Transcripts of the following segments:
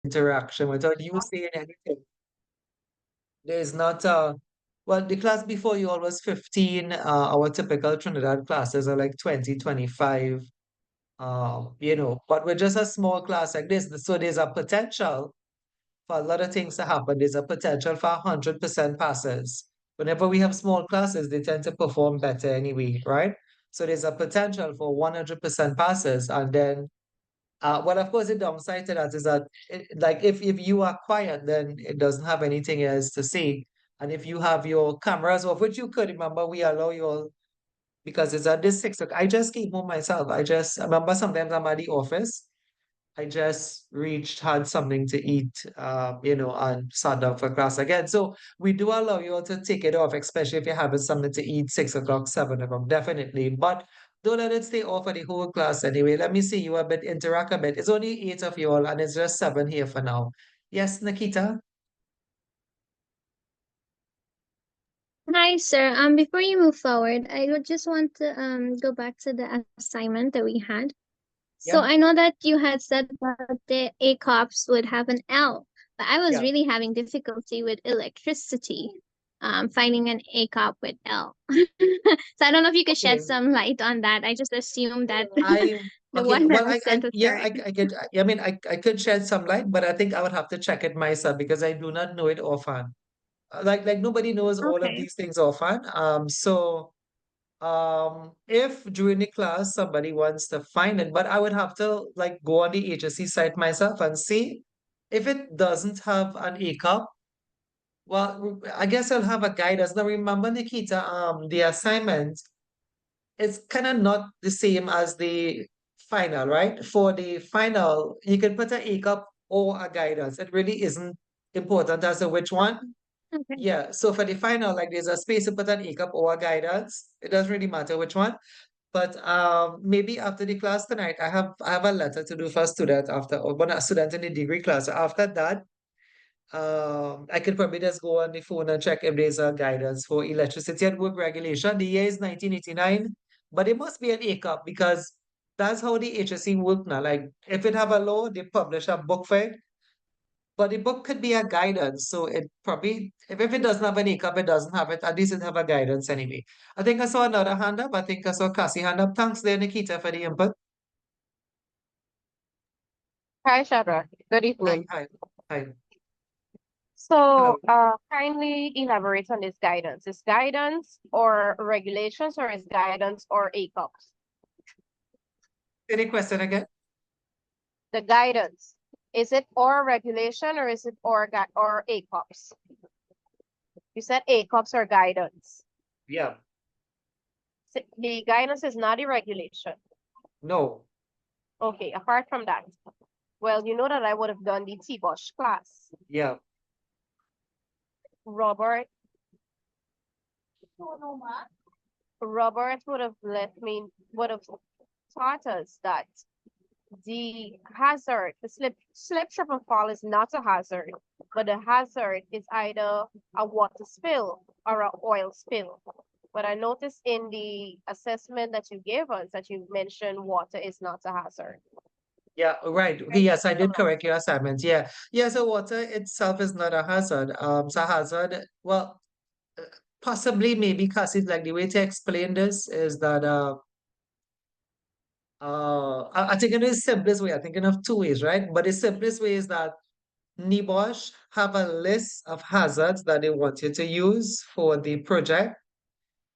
interaction, without you saying anything. There's not well, the class before you all was 15. Our typical Trinidad classes are like 20, 25. But we're just a small class like this. So there's a potential for a lot of things to happen. There's a potential for 100% passes. Whenever we have small classes, they tend to perform better anyway, right? So there's a potential for 100% passes. And then, well, of course, the downside to that is that, like, if you are quiet, then it doesn't have anything else to say. And if you have your cameras off, which you could remember, we allow you all because it's at this 6 o'clock. I just came home myself. I remember sometimes I'm at the office. I just reached, had something to eat, and sat down for class again. So we do allow you all to take it off, especially if you're having something to eat 6 o'clock, 7 o'clock, definitely. But don't let it stay off for the whole class anyway. Let me see you a bit, interact a bit. It's only 8 of you all, and it's just 7 here for now. Yes, Nikita? Hi, sir. Before you move forward, I would just want to go back to the assignment that we had. So Yeah, I know that you had said that the ACOPs would have an L, but I was yeah. really having difficulty with electricity, finding an ACOP with L. So I don't know if you could shed Okay. some light on that. I just assumed that I the okay. one that Well, was sent was yeah, correct. I could. I mean, I could shed some light, but I think I would have to check it myself because I do not know it offhand. Like nobody knows all of Okay. these things offhand. If during the class somebody wants to find it, but I would have to like go on the HSC site myself and see if it doesn't have an ACOP. Well, I guess I'll have a guidance. Now remember, Nikita, the assignment is kind of not the same as the final, right? For the final, you can put an ACOP or a guidance. It really isn't important as to which one. Okay. Yeah, so for the final, like there's a space to put an ACOP or a guidance. It doesn't really matter which one. But maybe after the class tonight, I have a letter to do for a student after or one a student in the degree class. So after that, I could probably just go on the phone and check if there's a guidance for electricity and work regulation. The year is 1989, but it must be an ACOP because that's how the HSE work now. Like if it have a law, they publish a book for it. But the book could be a guidance. So it probably, if it doesn't have an ACOP, it doesn't have it. At least it have a guidance anyway. I think I saw another hand up. I think I saw Cassie hand up. Thanks there, Nikita, for the input. Hi, Shadrach. Good Hi, evening. hi, hi. Hello. So, kindly elaborate on this guidance. Is guidance or regulations or is guidance or ACOPs? Any question again? The guidance, is it or regulation or is it or ACOPs? You said ACOPs or guidance. Yeah. The guidance is not a regulation. No. Okay, apart from that, well, you know that I would have done the T-Bosch class. Yeah. Robert would have would have taught us that the hazard, the slip, trip, and fall is not a hazard, but the hazard is either a water spill or an oil spill. But I noticed in the assessment that you gave us that you mentioned water is not a hazard. Yeah, right. Okay, yes, I did correct your assignment. Yeah. Yeah, so water itself is not a hazard. So hazard, well, possibly maybe because it's like the way to explain this is that I think in the simplest way, I'm thinking of two ways, right? But the simplest way is that NIBOSH have a list of hazards that they want you to use for the project.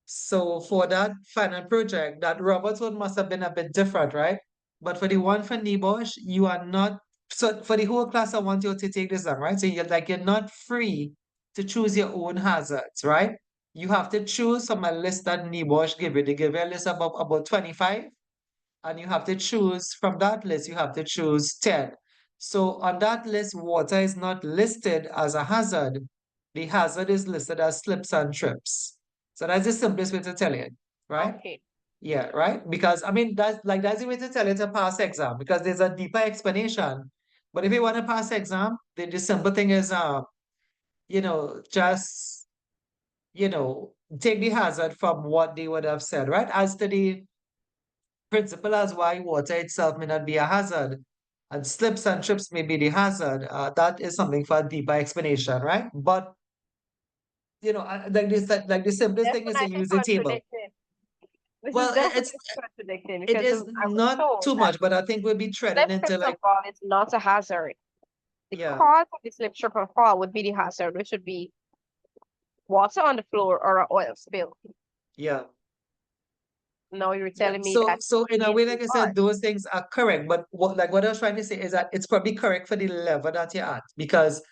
So for that final project, that Robert's one must have been a bit different, right? But for the one for NIBOSH, you are not, so for the whole class, I want you to take this on, right? So you're not free to choose your own hazards, right? You have to choose from a list that NIBOSH give you. They give you a list of about 25, and you have to choose from that list, you have to choose 10. So on that list, water is not listed as a hazard. The hazard is listed as slips and trips. So that's the simplest way to tell it, right? Okay. Yeah, right? Because I mean that's the way to tell it to pass exam because there's a deeper explanation. But if you want to pass exam, the simple thing is just take the hazard from what they would have said, right? As to the principle as why water itself may not be a hazard. and slips and trips may be the hazard. That is something for a deeper explanation, right? But like the simplest thing is to Definitely use a table. contradicting. This is Well, definitely contradicting it because is I was not told too that much, but I think we'll be treading slip, into trips, and like, fall is not a hazard. The yeah, cause of the slip, trip, and fall would be the hazard, which would be water on the floor or an oil spill. yeah. Now you're Yeah, telling me so that so in a in way, the like I part. said, those things are correct. But what I was trying to say is that it's probably correct for the level that you're at, because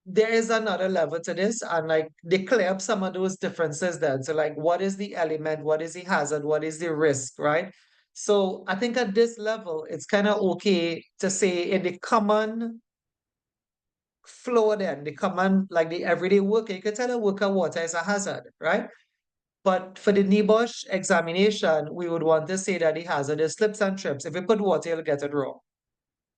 there is another level to this, and like they clear up some of those differences then. So like, what is the element? What is the hazard? What is the risk, right? So I think at this level, it's kind of okay to say in the common flow, then the common, like the everyday worker, you could tell a worker water is a hazard, right? But for the NEBOSH examination, we would want to say that the hazard is slips and trips. If you put water, you'll get it wrong,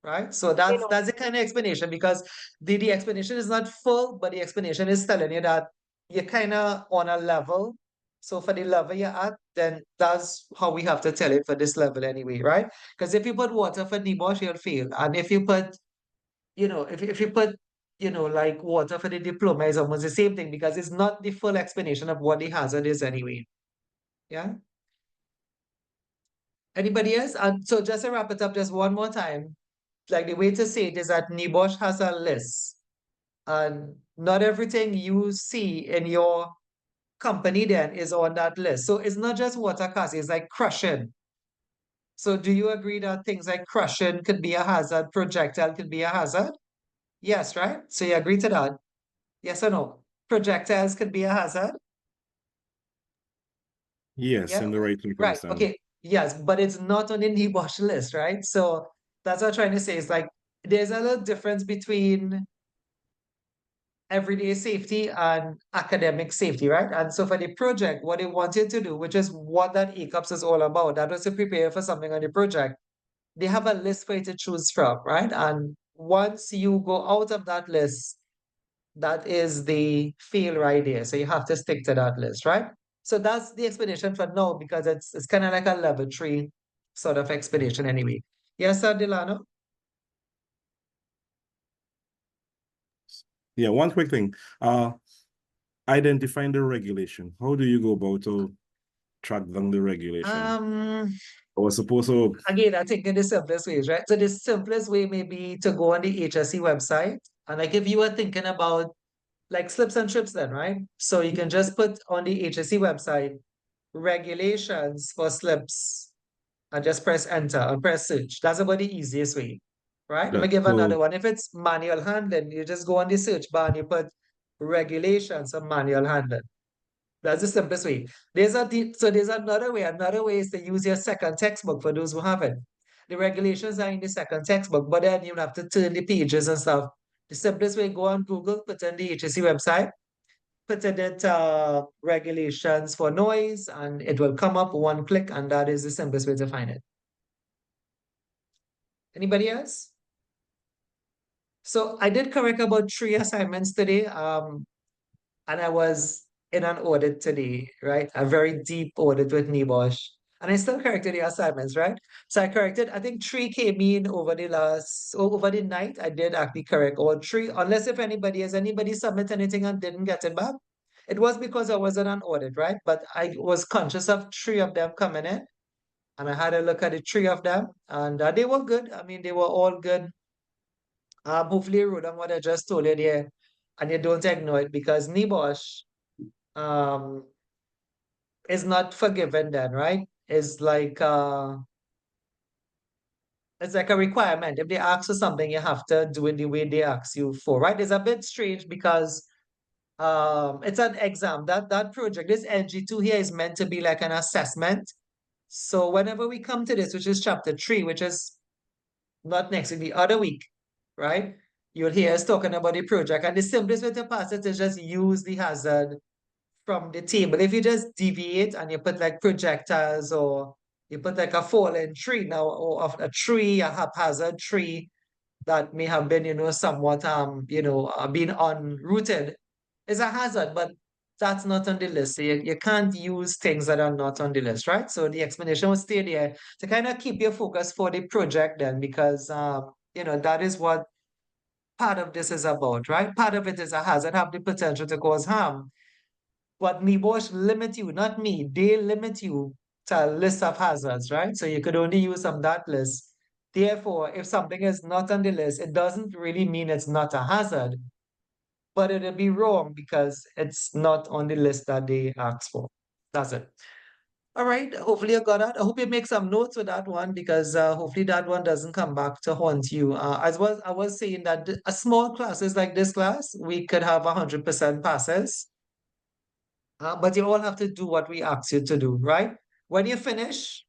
right? So You that's know, that's the kind of explanation, because the explanation is not full, but the explanation is telling you that you're kind of on a level. So for the level you're at, then that's how we have to tell it for this level anyway, right? Because if you put water for NEBOSH, you'll fail. And if you put, if you put, like water for the diploma, is almost the same thing, because it's not the full explanation of what the hazard is anyway. Yeah. Anybody else? And so just to wrap it up just one more time, like the way to say it is that NEBOSH has a list, and not everything you see in your company then is on that list. So it's not just water cost, it's like crushing. So do you agree that things like crushing could be a hazard, projectile could be a hazard? Yes, right? So you agree to that? Yes or no? Projectiles could be a hazard? Yes, Yeah, in the right right. circumstance. Okay. Yes, but it's not on the NEBOSH list, right? So that's what I'm trying to say. Is like there's a little difference between everyday safety and academic safety, right? And so for the project, what they wanted to do, which is what that ECOPS is all about, that was to prepare for something on the project. They have a list for you to choose from, right? And once you go out of that list, that is the fail right there. So you have to stick to that list, right? So that's the explanation for now, because it's kind of like a level 3 sort of explanation anyway. Yes, sir, Delano? Yeah, one quick thing. Identifying the regulation. How do you go about to track down the regulation? I was supposed to. Again, I think in the simplest ways, right? So the simplest way may be to go on the HSE website. And like if you were thinking about like slips and trips then, right? So you can just put on the HSE website regulations for slips and just press enter and press search. That's about the easiest way, right? Let me give another So one. If it's manual handling, you just go on the search bar and you put regulations of manual handling. That's the simplest way. So there's another way. Another way is to use your second textbook for those who haven't. The regulations are in the second textbook, but then you have to turn the pages and stuff. The simplest way, go on Google, put in the HSC website, put in it regulations for noise, and it will come up one click, and that is the simplest way to find it. Anybody else? So I did correct about 3 assignments today. And I was in an audit today, right? A very deep audit with NEBOSH. And I still corrected the assignments, right? So I corrected, I think 3 came in over the night. I did actually correct all 3, unless if anybody submit anything and didn't get it back. It was because I was in an audit, right? But I was conscious of 3 of them coming in. And I had a look at the 3 of them, and they were good. I mean, they were all good. Hopefully you wrote down what I just told you there, and you don't ignore it, because NEBOSH um is not forgiven then, right? It's like a requirement. If they ask for something, you have to do it the way they ask you for, right? It's a bit strange because it's an exam. That project, this NG2 here, is meant to be like an assessment. So whenever we come to this, which is chapter 3, which is not next week, the other week, right? You'll hear us talking about the project. And the simplest way to pass it is just use the hazard from the table. If you just deviate and you put like projectors, or you put like a fallen tree now, or of a tree, a haphazard tree that may have been, somewhat been unrooted, is a hazard, but that's not on the list. So you can't use things that are not on the list, right? So the explanation will stay there to kind of keep your focus for the project then, because that is what part of this is about, right? Part of it is a hazard have the potential to cause harm. But NIBOSH limit you, not me. They limit you to a list of hazards, right? So you could only use from that list. Therefore, if something is not on the list, it doesn't really mean it's not a hazard, but it'll be wrong because it's not on the list that they asked for. That's it. All right. Hopefully you got that. I hope you make some notes with that one because hopefully that one doesn't come back to haunt you. As well, I was saying that a small classes like this class, we could have 100% passes. But you all have to do what we ask you to do, right? When you finish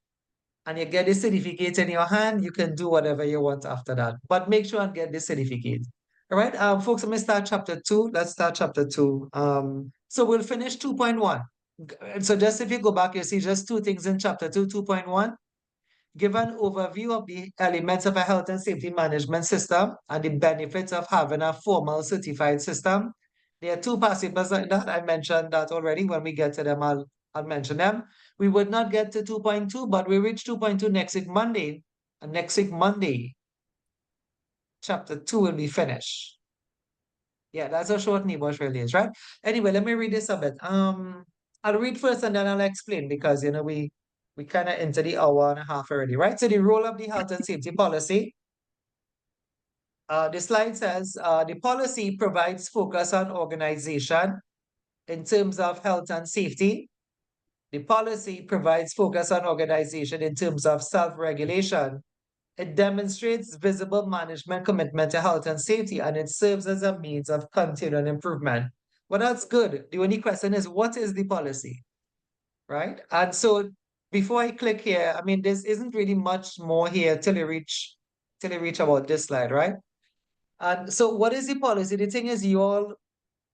and you get the certificate in your hand, you can do whatever you want after that. But make sure and get the certificate. All right, folks, I'm gonna start chapter 2. Let's start chapter 2. So we'll finish 2.1. So just if you go back, you see just two things in chapter 2, 2.1. Give an overview of the elements of a health and safety management system and the benefits of having a formal certified system. There are two passages like that. I mentioned that already. When we get to them, I'll mention them. We would not get to 2.2, but we reach 2.2 next week, Monday. And next week, Monday, chapter 2 will be finished. Yeah, that's how short NIBOSH really is, right? Anyway, let me read this a bit. I'll read first and then I'll explain because, we kind of into the hour and a half already, right? So the role of the health and safety policy. The slide says, the policy provides focus on organization in terms of health and safety. The policy provides focus on organization in terms of self-regulation. It demonstrates visible management commitment to health and safety, and it serves as a means of continual improvement. Well, that's good. The only question is, what is the policy, right? And so before I click here, I mean, this isn't really much more here till you reach about this slide, right? And so what is the policy? The thing is, you all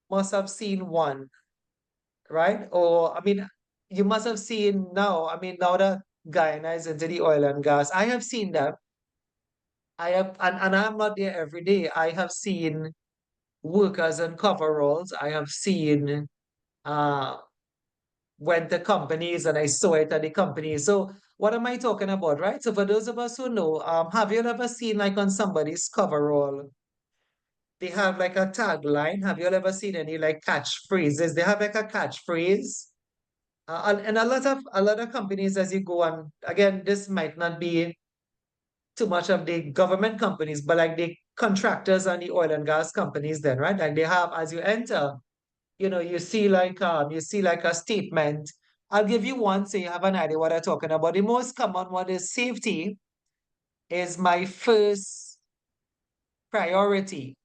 must have seen one, right? Or, I mean, you must have seen now, I mean, now that Guyana is into the oil and gas, I have seen that. I have, and I'm not there every day. I have seen workers in coveralls. I have seen, went to companies and I saw it at the companies. So what am I talking about, right? So for those of us who know, have you ever seen like on somebody's coverall, they have like a tagline? Have you ever seen any like catchphrases? They have like a catchphrase. And a lot of companies as you go on, again, this might not be too much of the government companies, but like the contractors and the oil and gas companies then, right? Like they have, as you enter, you see like a statement. I'll give you one so you have an idea what I'm talking about. The most common one is safety is my first priority,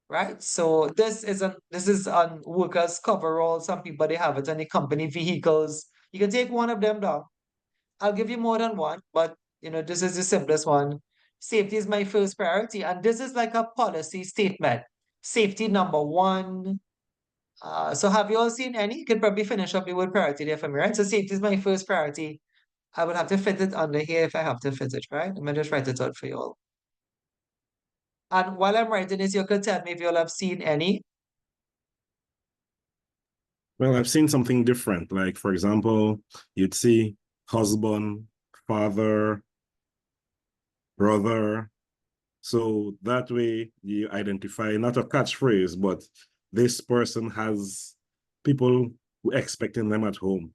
right? So this is on workers' coverall. Some people they have it on the company vehicles. You can take one of them down. I'll give you more than one, but this is the simplest one. Safety is my first priority, and this is like a policy statement. Safety number one. So have you all seen any? You can probably finish up the word priority there for me, right? So safety is my first priority. I would have to fit it under here if I have to fit it, right? I'm gonna just write it out for you all. And while I'm writing this, you could tell me if you all have seen any. Well, I've seen something different. Like, for example, you'd see husband, father, brother. So that way you identify not a catchphrase, but this person has people who expecting them at home.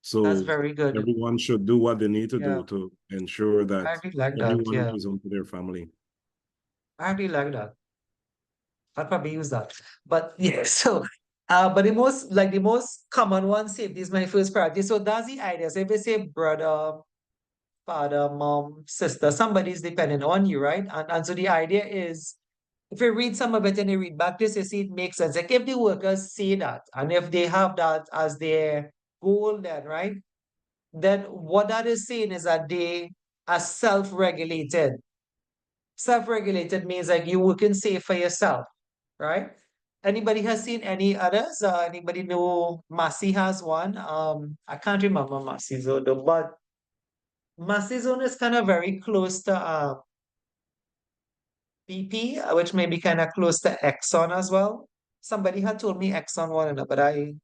So That's very good. everyone should do what they need to do to ensure that I really like that, everyone yeah. is home to their family. I really like that. I'll probably use that. But yeah, so but the most common one, safety is my first priority. So that's the idea. So if they say brother, father, mom, sister, somebody's dependent on you, right? And so the idea is if you read some of it and you read back this, you see it makes sense. Like if the workers say that, and if they have that as their goal, then right, then what that is saying is that they are self-regulated. Self-regulated means like you working safe for yourself, right? Anybody has seen any others? Anybody know Massey has one? I can't remember Massey's zone, though, but Massey's zone is kind of very close to BP, which may be kind of close to Exxon as well. Somebody had told me Exxon one, but I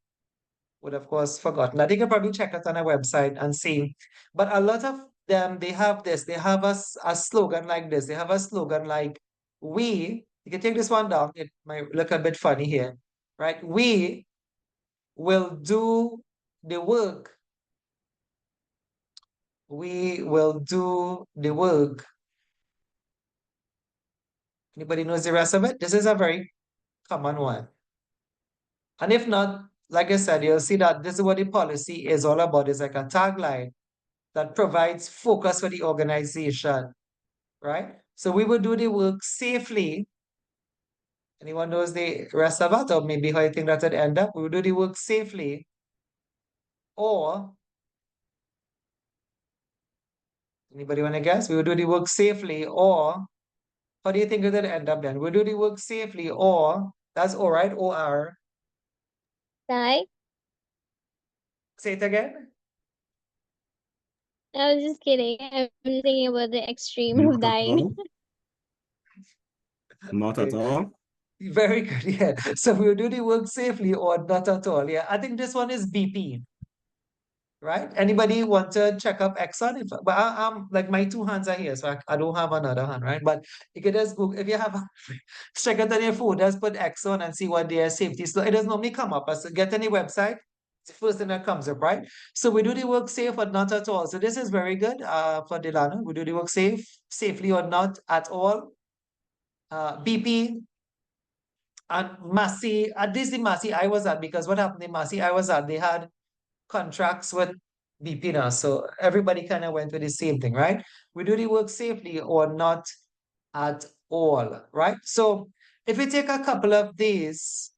would of course forgotten. I think I probably check it on a website and see. But a lot of them, they have this, they have a slogan like this. They have a slogan like, you can take this one down, it might look a bit funny here, right? We will do the work. We will do the work. Anybody knows the rest of it? This is a very common one. And if not, like I said, you'll see that this is what the policy is all about. It's like a tagline that provides focus for the organization, right? So we will do the work safely. Anyone knows the rest of it, or maybe how you think that would end up? We will do the work safely, or anybody want to guess? We will do the work safely, or how do you think it would end up then? We'll do the work safely, or that's all right, or Die? say it again. I was just kidding. I'm just thinking about the extreme of Not at dying. all. Not at Okay. all. Very good, yeah. So we'll do the work safely or not at all. Yeah, I think this one is BP, right? Anybody want to check up Exxon? If but I'm like my two hands are here, so I don't have another hand, right? But you can just Google if you have check it on your phone, just put Exxon and see what their safety is. So it does normally come up. As get any website, it's the first thing that comes up, right? So we do the work safe or not at all. So this is very good for Delano. We do the work safely or not at all. BP and Massey, at this the Massey I was at, because what happened in Massey I was at, they had contracts with BP now. So everybody kind of went with the same thing, right? We do the work safely or not at all, right? So if we take a couple of days,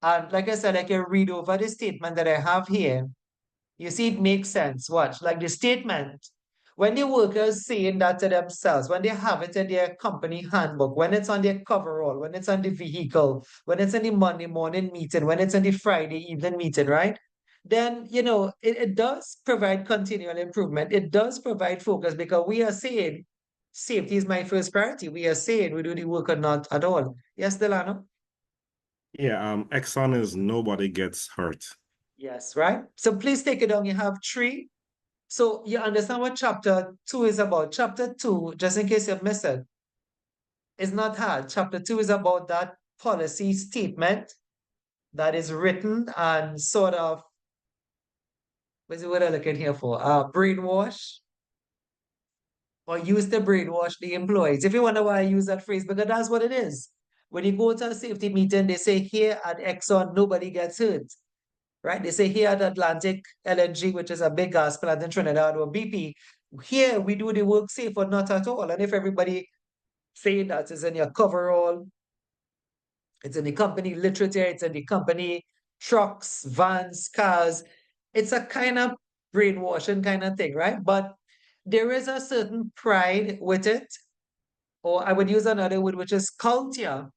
and like I said, I can read over the statement that I have here. You see, it makes sense. Watch, like the statement, when the workers saying that to themselves, when they have it in their company handbook, when it's on their coverall, when it's on the vehicle, when it's in the Monday morning meeting, when it's in the Friday evening meeting, right? Then, it does provide continual improvement. It does provide focus because we are saying safety is my first priority. We are saying we do the work or not at all. Yes, Delano? Yeah, Exxon is nobody gets hurt. Yes, right? So please take it down. You have three. So you understand what chapter 2 is about. Chapter 2, just in case you missed it, is not hard. Chapter 2 is about that policy statement that is written and sort of, what's the word I'm looking here for? Brainwash or use to brainwash the employees. If you wonder why I use that phrase, because that's what it is. When you go to a safety meeting, they say here at Exxon, nobody gets hurt. Right? They say here at Atlantic LNG, which is a big gas plant in Trinidad, or BP, here we do the work safe or not at all. And if everybody saying that is in your coverall, it's in the company literature, it's in the company trucks, vans, cars, it's a kind of brainwashing kind of thing, right? But there is a certain pride with it, or I would use another word, which is culture.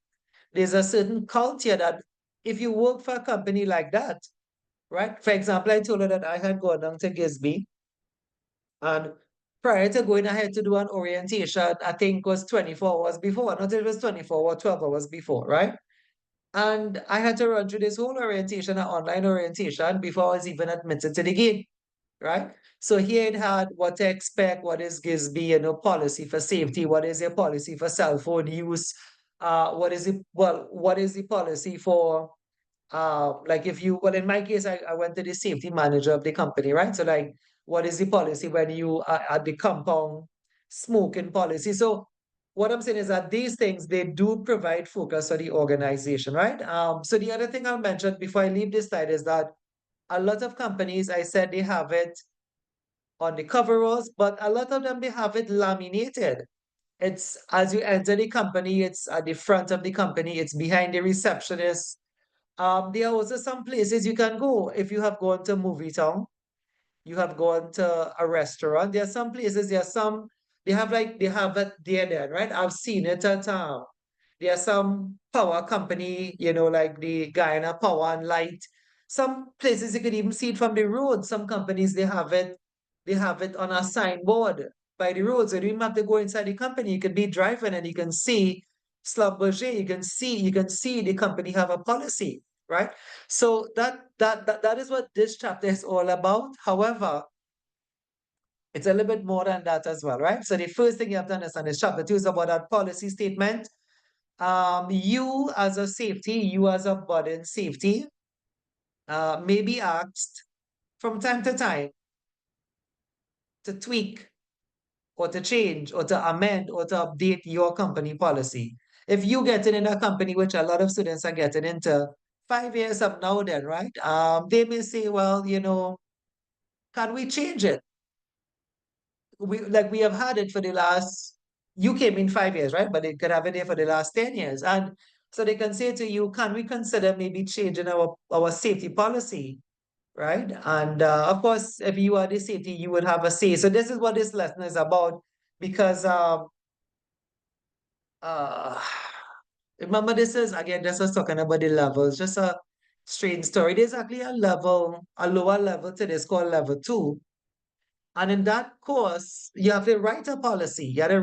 There's a certain culture that if you work for a company like that, right? For example, I told her that I had gone down to Gisby, and prior to going, I had to do an orientation, I think was 24 hours before, not it was 24 or 12 hours before, right? And I had to run through this whole orientation, an online orientation, before I was even admitted to the gate, right? So here it had what to expect, what is Gisby, policy for safety, what is your policy for cell phone use, what is the policy for like if you, well, in my case, I went to the safety manager of the company, right? So like, what is the policy when you are at the compound smoking policy? So what I'm saying is that these things, they do provide focus for the organization, right? So the other thing I'll mention before I leave this slide is that a lot of companies, I said they have it on the coveralls, but a lot of them, they have it laminated. It's as you enter the company, it's at the front of the company, it's behind the receptionist. There are also some places you can go if you have gone to movie town, you have gone to a restaurant. There are some places, they have it there, right? I've seen it at there are some power company, like the Guyana Power and Light. Some places you could even see it from the road. Some companies they have it on a signboard by the road. So you don't even have to go inside the company. You could be driving and you can see Schlumberger, you can see the company have a policy, right? So that is what this chapter is all about. However, It's a little bit more than that as well, right? So the first thing you have to understand is chapter 2 is about that policy statement. You as a safety, you as a burden safety, may be asked from time to time to tweak or to change or to amend or to update your company policy. If you get in a company, which a lot of students are getting into 5 years from now, then, right? They may say, well, can we change it? We have had it for the last, you came in 5 years, right? But they could have it there for the last 10 years. And so they can say to you, can we consider maybe changing our safety policy? Right? And of course, if you are the safety, you would have a say. So this is what this lesson is about, because uh, remember, this was talking about the levels, just a strange story. There's actually a lower level to this called level 2. And in that course, you have to write a policy. You have to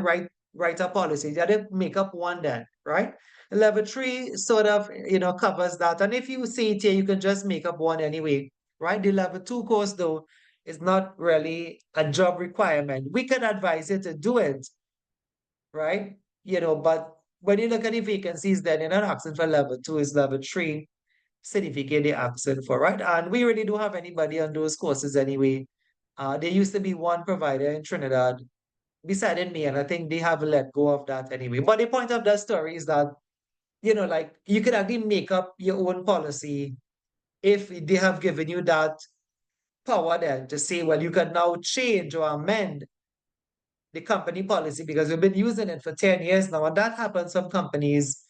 write a policy. You have to make up one then, right? Level 3 sort of, covers that. And if you see it here, you can just make up one anyway, right? The level 2 course, though, is not really a job requirement. We can advise you to do it, right? But when you look at the vacancies, then you're not asking for level 2, is level 3 certificate they're asking for, right? And we really don't have anybody on those courses anyway. There used to be one provider in Trinidad beside me, and I think they have let go of that anyway. But the point of that story is that, like you could actually make up your own policy if they have given you that power then to say, well, you can now change or amend the company policy because we've been using it for 10 years now. And that happens from companies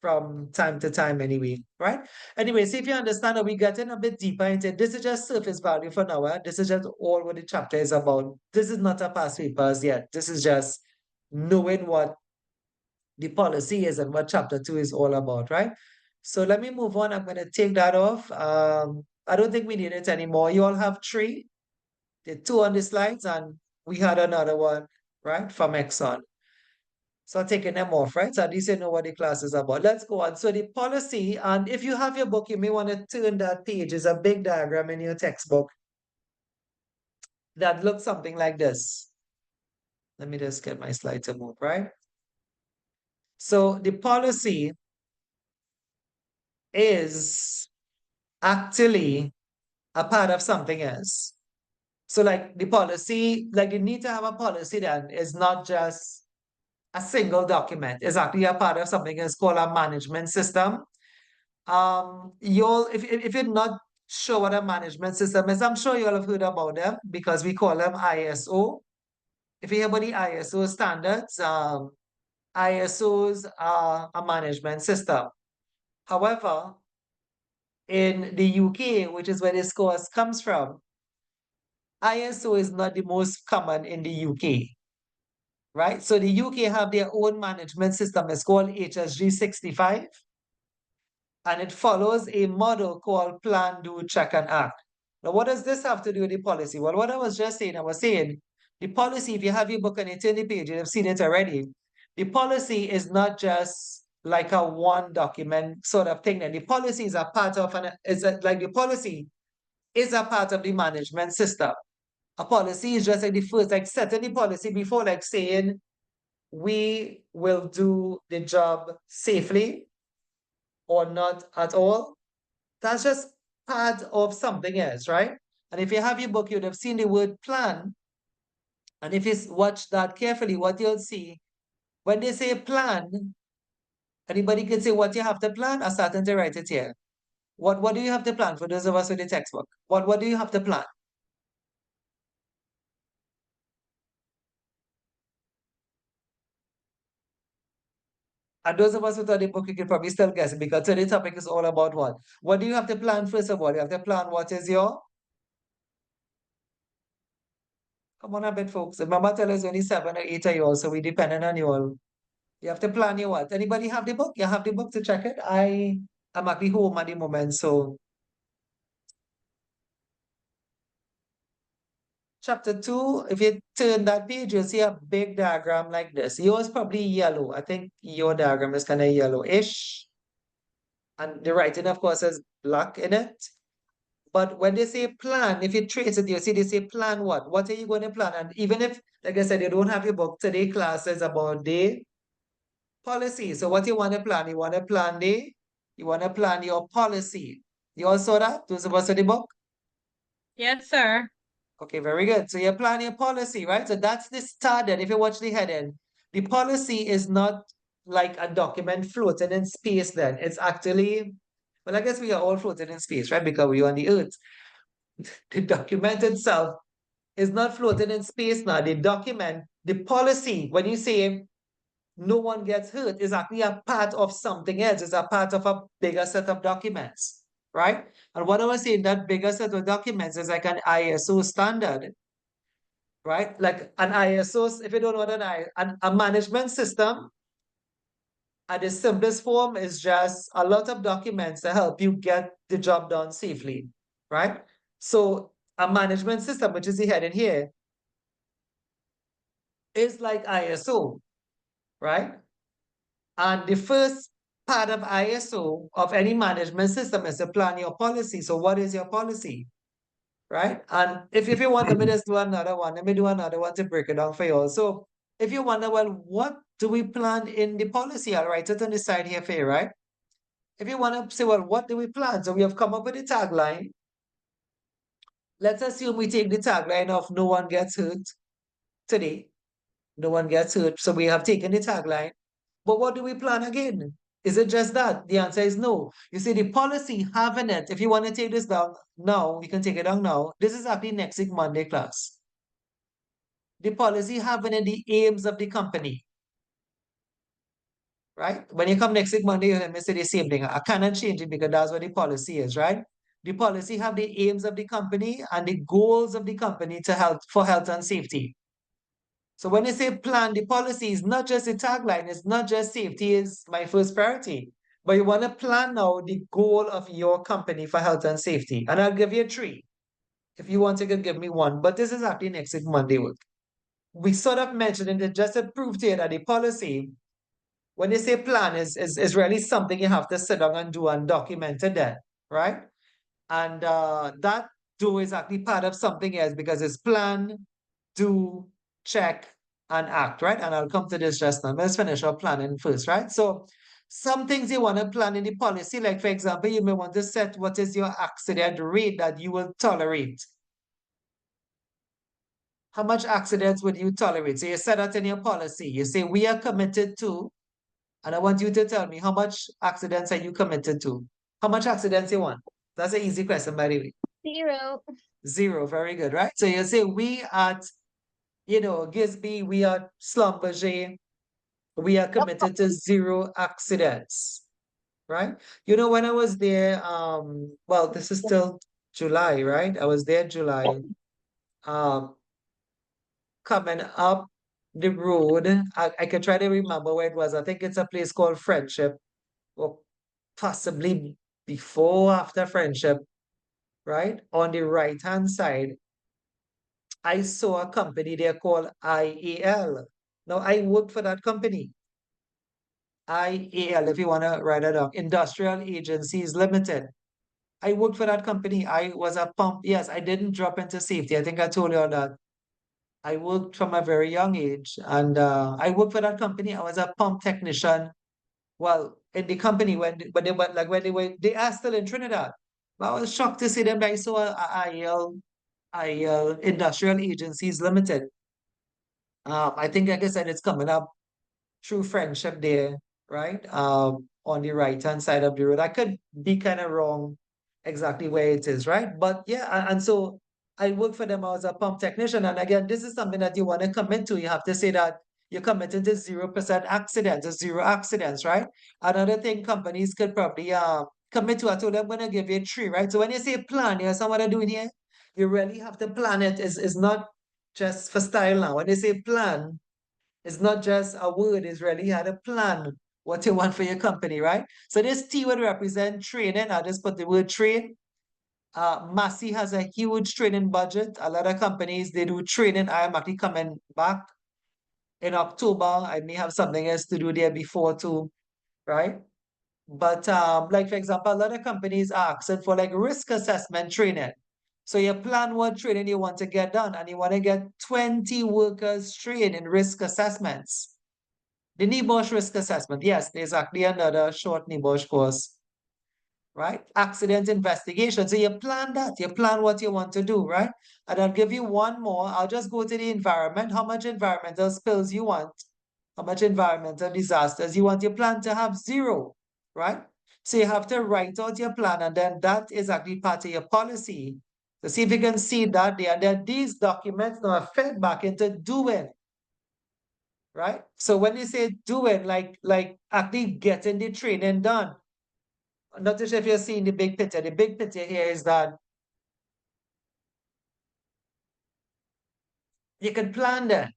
from time to time anyway, right? Anyway, so if you understand that we're getting a bit deeper into it, this is just surface value for now. This is just all what the chapter is about. This is not a past papers yet. This is just knowing what the policy is and what chapter 2 is all about, right? So let me move on. I'm going to take that off. I don't think we need it anymore. You all have 3. The 2 on the slides, and we had another one, right, from Exxon. So taking them off, right? So at least you know what the class is about. Let's go on. So the policy, and if you have your book, you may want to turn that page. There's a big diagram in your textbook that looks something like this. Let me just get my slide to move, right? So the policy is actually a part of something else. So like the policy, like you need to have a policy then is not just a single document. It's actually a part of something that's called a management system. You'll if you're not sure what a management system is, I'm sure you'll have heard about them because we call them ISO. If you hear about the ISO standards, ISOs are a management system. However, in the UK, which is where this course comes from, ISO is not the most common in the UK, right? So the UK have their own management system. It's called HSG 65. And it follows a model called Plan, Do, Check, and Act. Now, what does this have to do with the policy? Well, what I was just saying, the policy, if you have your book and you turn the page, you've seen it already. The policy is not just like a one document sort of thing. And the policy is a part of, the policy is a part of the management system. A policy is just like the first, like setting the policy before, like saying, we will do the job safely or not at all. That's just part of something else, right? And if you have your book, you'd have seen the word plan. And if you watch that carefully, what you'll see, when they say plan, anybody can say what you have to plan. I'm starting to write it here. What do you have to plan for those of us with the textbook? What do you have to plan? And those of us without the book, you can probably still guess it because today's topic is all about what? What do you have to plan first of all? You have to plan what is your. Come on a bit, folks. Remember, tell us only 7 or 8 of you all, so we depending on you all. You have to plan your what? Anybody have the book? You have the book to check it? I'm actually home at the moment, so. Chapter 2, if you turn that page, you'll see a big diagram like this. Yours probably yellow. I think your diagram is kind of yellowish. And the writing, of course, is black in it. But when they say plan, if you trace it, you see they say plan what? What are you going to plan? And even if, like I said, you don't have your book today, class is about the policy. So what you want to plan? You want to plan your policy. You all saw that? Those of us in the book? Yes, sir. Okay, very good. So you plan your policy, right? So that's the standard. If you watch the heading, the policy is not like a document floating in space then. It's actually, well, I guess we are all floating in space, right? Because we're on the earth. The document itself is not floating in space now. The document, the policy, when you say no one gets hurt, is actually a part of something else. It's a part of a bigger set of documents, right? And what I was saying, that bigger set of documents is like an ISO standard, right? Like an ISO, if you don't know what a management system at its simplest form is just a lot of documents to help you get the job done safely, right? So a management system, which is the heading here, is like ISO, right? And the first part of ISO of any management system is to plan your policy. So what is your policy? Right? And if you want, let me just do another one. Let me do another one to break it down for you all. So if you wonder, well, what do we plan in the policy? I'll write it on the side here for you, right? If you want to say, well, what do we plan? So we have come up with a tagline. Let's assume we take the tagline of no one gets hurt today. No one gets hurt. So we have taken the tagline. But what do we plan again? Is it just that? The answer is no. You see, the policy having it, if you want to take this down now, you can take it down now. This is actually next week, Monday class. The policy having it, the aims of the company. Right? When you come next week, Monday, you hear me say the same thing. I cannot change it because that's what the policy is, right? The policy have the aims of the company and the goals of the company for health and safety. So when you say plan, the policy is not just a tagline, it's not just safety is my first priority, but you want to plan now the goal of your company for health and safety. And I'll give you 3. If you want, you can give me 1, but this is actually next week, Monday work. We sort of mentioned it just to prove to you that the policy, when they say plan, is really something you have to sit down and do and document it then, right? And that do is actually part of something else because it's plan, do, check, and act, right? And I'll come to this just now. Let's finish our planning first, right? So some things you want to plan in the policy, like for example, you may want to set what is your accident rate that you will tolerate. How much accidents would you tolerate? So you set that in your policy. You say, we are committed to, and I want you to tell me how much accidents are you committed to? How much accidents you want? That's an easy question, by the way. 0. 0, very good, right? So you say we at, Gisby, we are Schlumberger, we are committed to 0 accidents, right? When I was there, well, this is still July, right? I was there July. Coming up the road, I can try to remember where it was. I think it's a place called Friendship, or possibly before, after Friendship, right? On the right-hand side, I saw a company there called IAL. Now, I worked for that company. IAL, if you want to write it down, Industrial Agencies Limited. I worked for that company. I was a pump. Yes, I didn't drop into safety. I think I told you all that. I worked from a very young age, and I worked for that company. I was a pump technician. Well, in the company when they went, like when they are still in Trinidad. But I was shocked to see them. I saw IAL Industrial Agencies Limited. I think, like I said, it's coming up through Friendship there, right? On the right-hand side of the road. I could be kind of wrong exactly where it is, right? But yeah, and so I work for them as a pump technician. And again, this is something that you want to commit to. You have to say that you're committed to 0% accidents, or 0 accidents, right? Another thing companies could probably commit to, I told them I'm going to give you 3, right? So when you say plan, you know what I'm doing here? You really have to plan it. It's not just for style now. When you say plan, it's not just a word, it's really how to plan what you want for your company, right? So this T would represent training. I'll just put the word train. Massey has a huge training budget. A lot of companies, they do training. I am actually coming back in October. I may have something else to do there before too, right? But like for example, a lot of companies are asking for like risk assessment training. So you plan what training you want to get done, and you want to get 20 workers trained in risk assessments. The NEBOSH risk assessment, yes, there's actually another short NEBOSH course, right? Accident investigation. So you plan that, you plan what you want to do, right? And I'll give you one more. I'll just go to the environment. How much environmental spills you want? How much environmental disasters you want your plan to have? Zero, right? So you have to write out your plan, and then that is actually part of your policy. To see if you can see that there. And then these documents now are fed back into doing, right? So when you say doing, like actually getting the training done. Not sure if you're seeing the big picture. The big picture here is that you can plan that.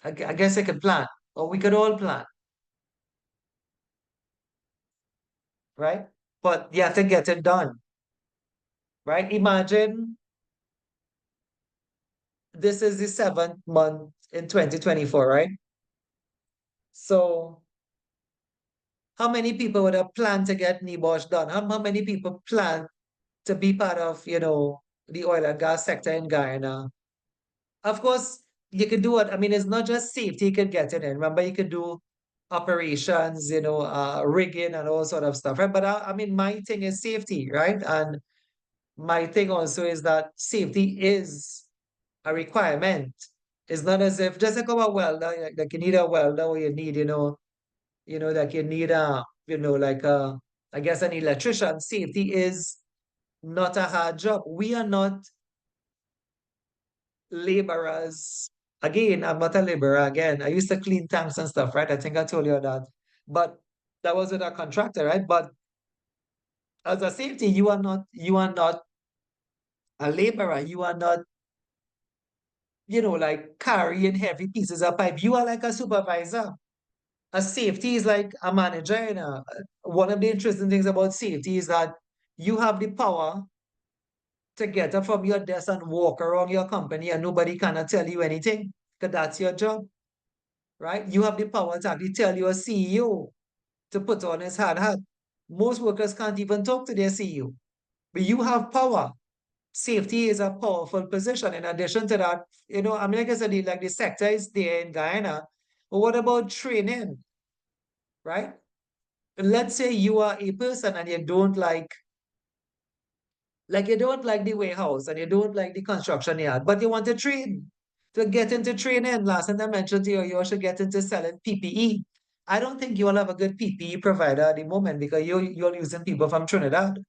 I guess you could plan, or we could all plan, right? But you have to get it done, right? Imagine this is the 7th month in 2024, right? So how many people would have planned to get NEBOSH done? How many people plan to be part of, the oil and gas sector in Guyana? Of course, you could do it. I mean, it's not just safety you could get it in. Remember, you could do operations, rigging and all sort of stuff, right? But I mean, my thing is safety, right? And my thing also is that safety is a requirement. It's not as if just like a welder, like you need a welder, or you need, like you need like I guess an electrician. Safety is not a hard job. We are not laborers. Again, I'm not a laborer again. I used to clean tanks and stuff, right? I think I told you that. But that was with a contractor, right? But as a safety, you are not a laborer. You are not, like carrying heavy pieces of pipe. You are like a supervisor. A safety is like a manager. One of the interesting things about safety is that you have the power to get up from your desk and walk around your company and nobody cannot tell you anything because that's your job, right? You have the power to actually tell your CEO to put on his hard hat. Most workers can't even talk to their CEO, but you have power. Safety is a powerful position. In addition to that, I mean, like I said, like the sector is there in Guyana. But what about training, right? Let's say you are a person and you don't like you don't like the warehouse and you don't like the construction yard, but you want to train. To get into training, last time I mentioned to you, you should get into selling PPE. I don't think you will have a good PPE provider at the moment because you're using people from Trinidad,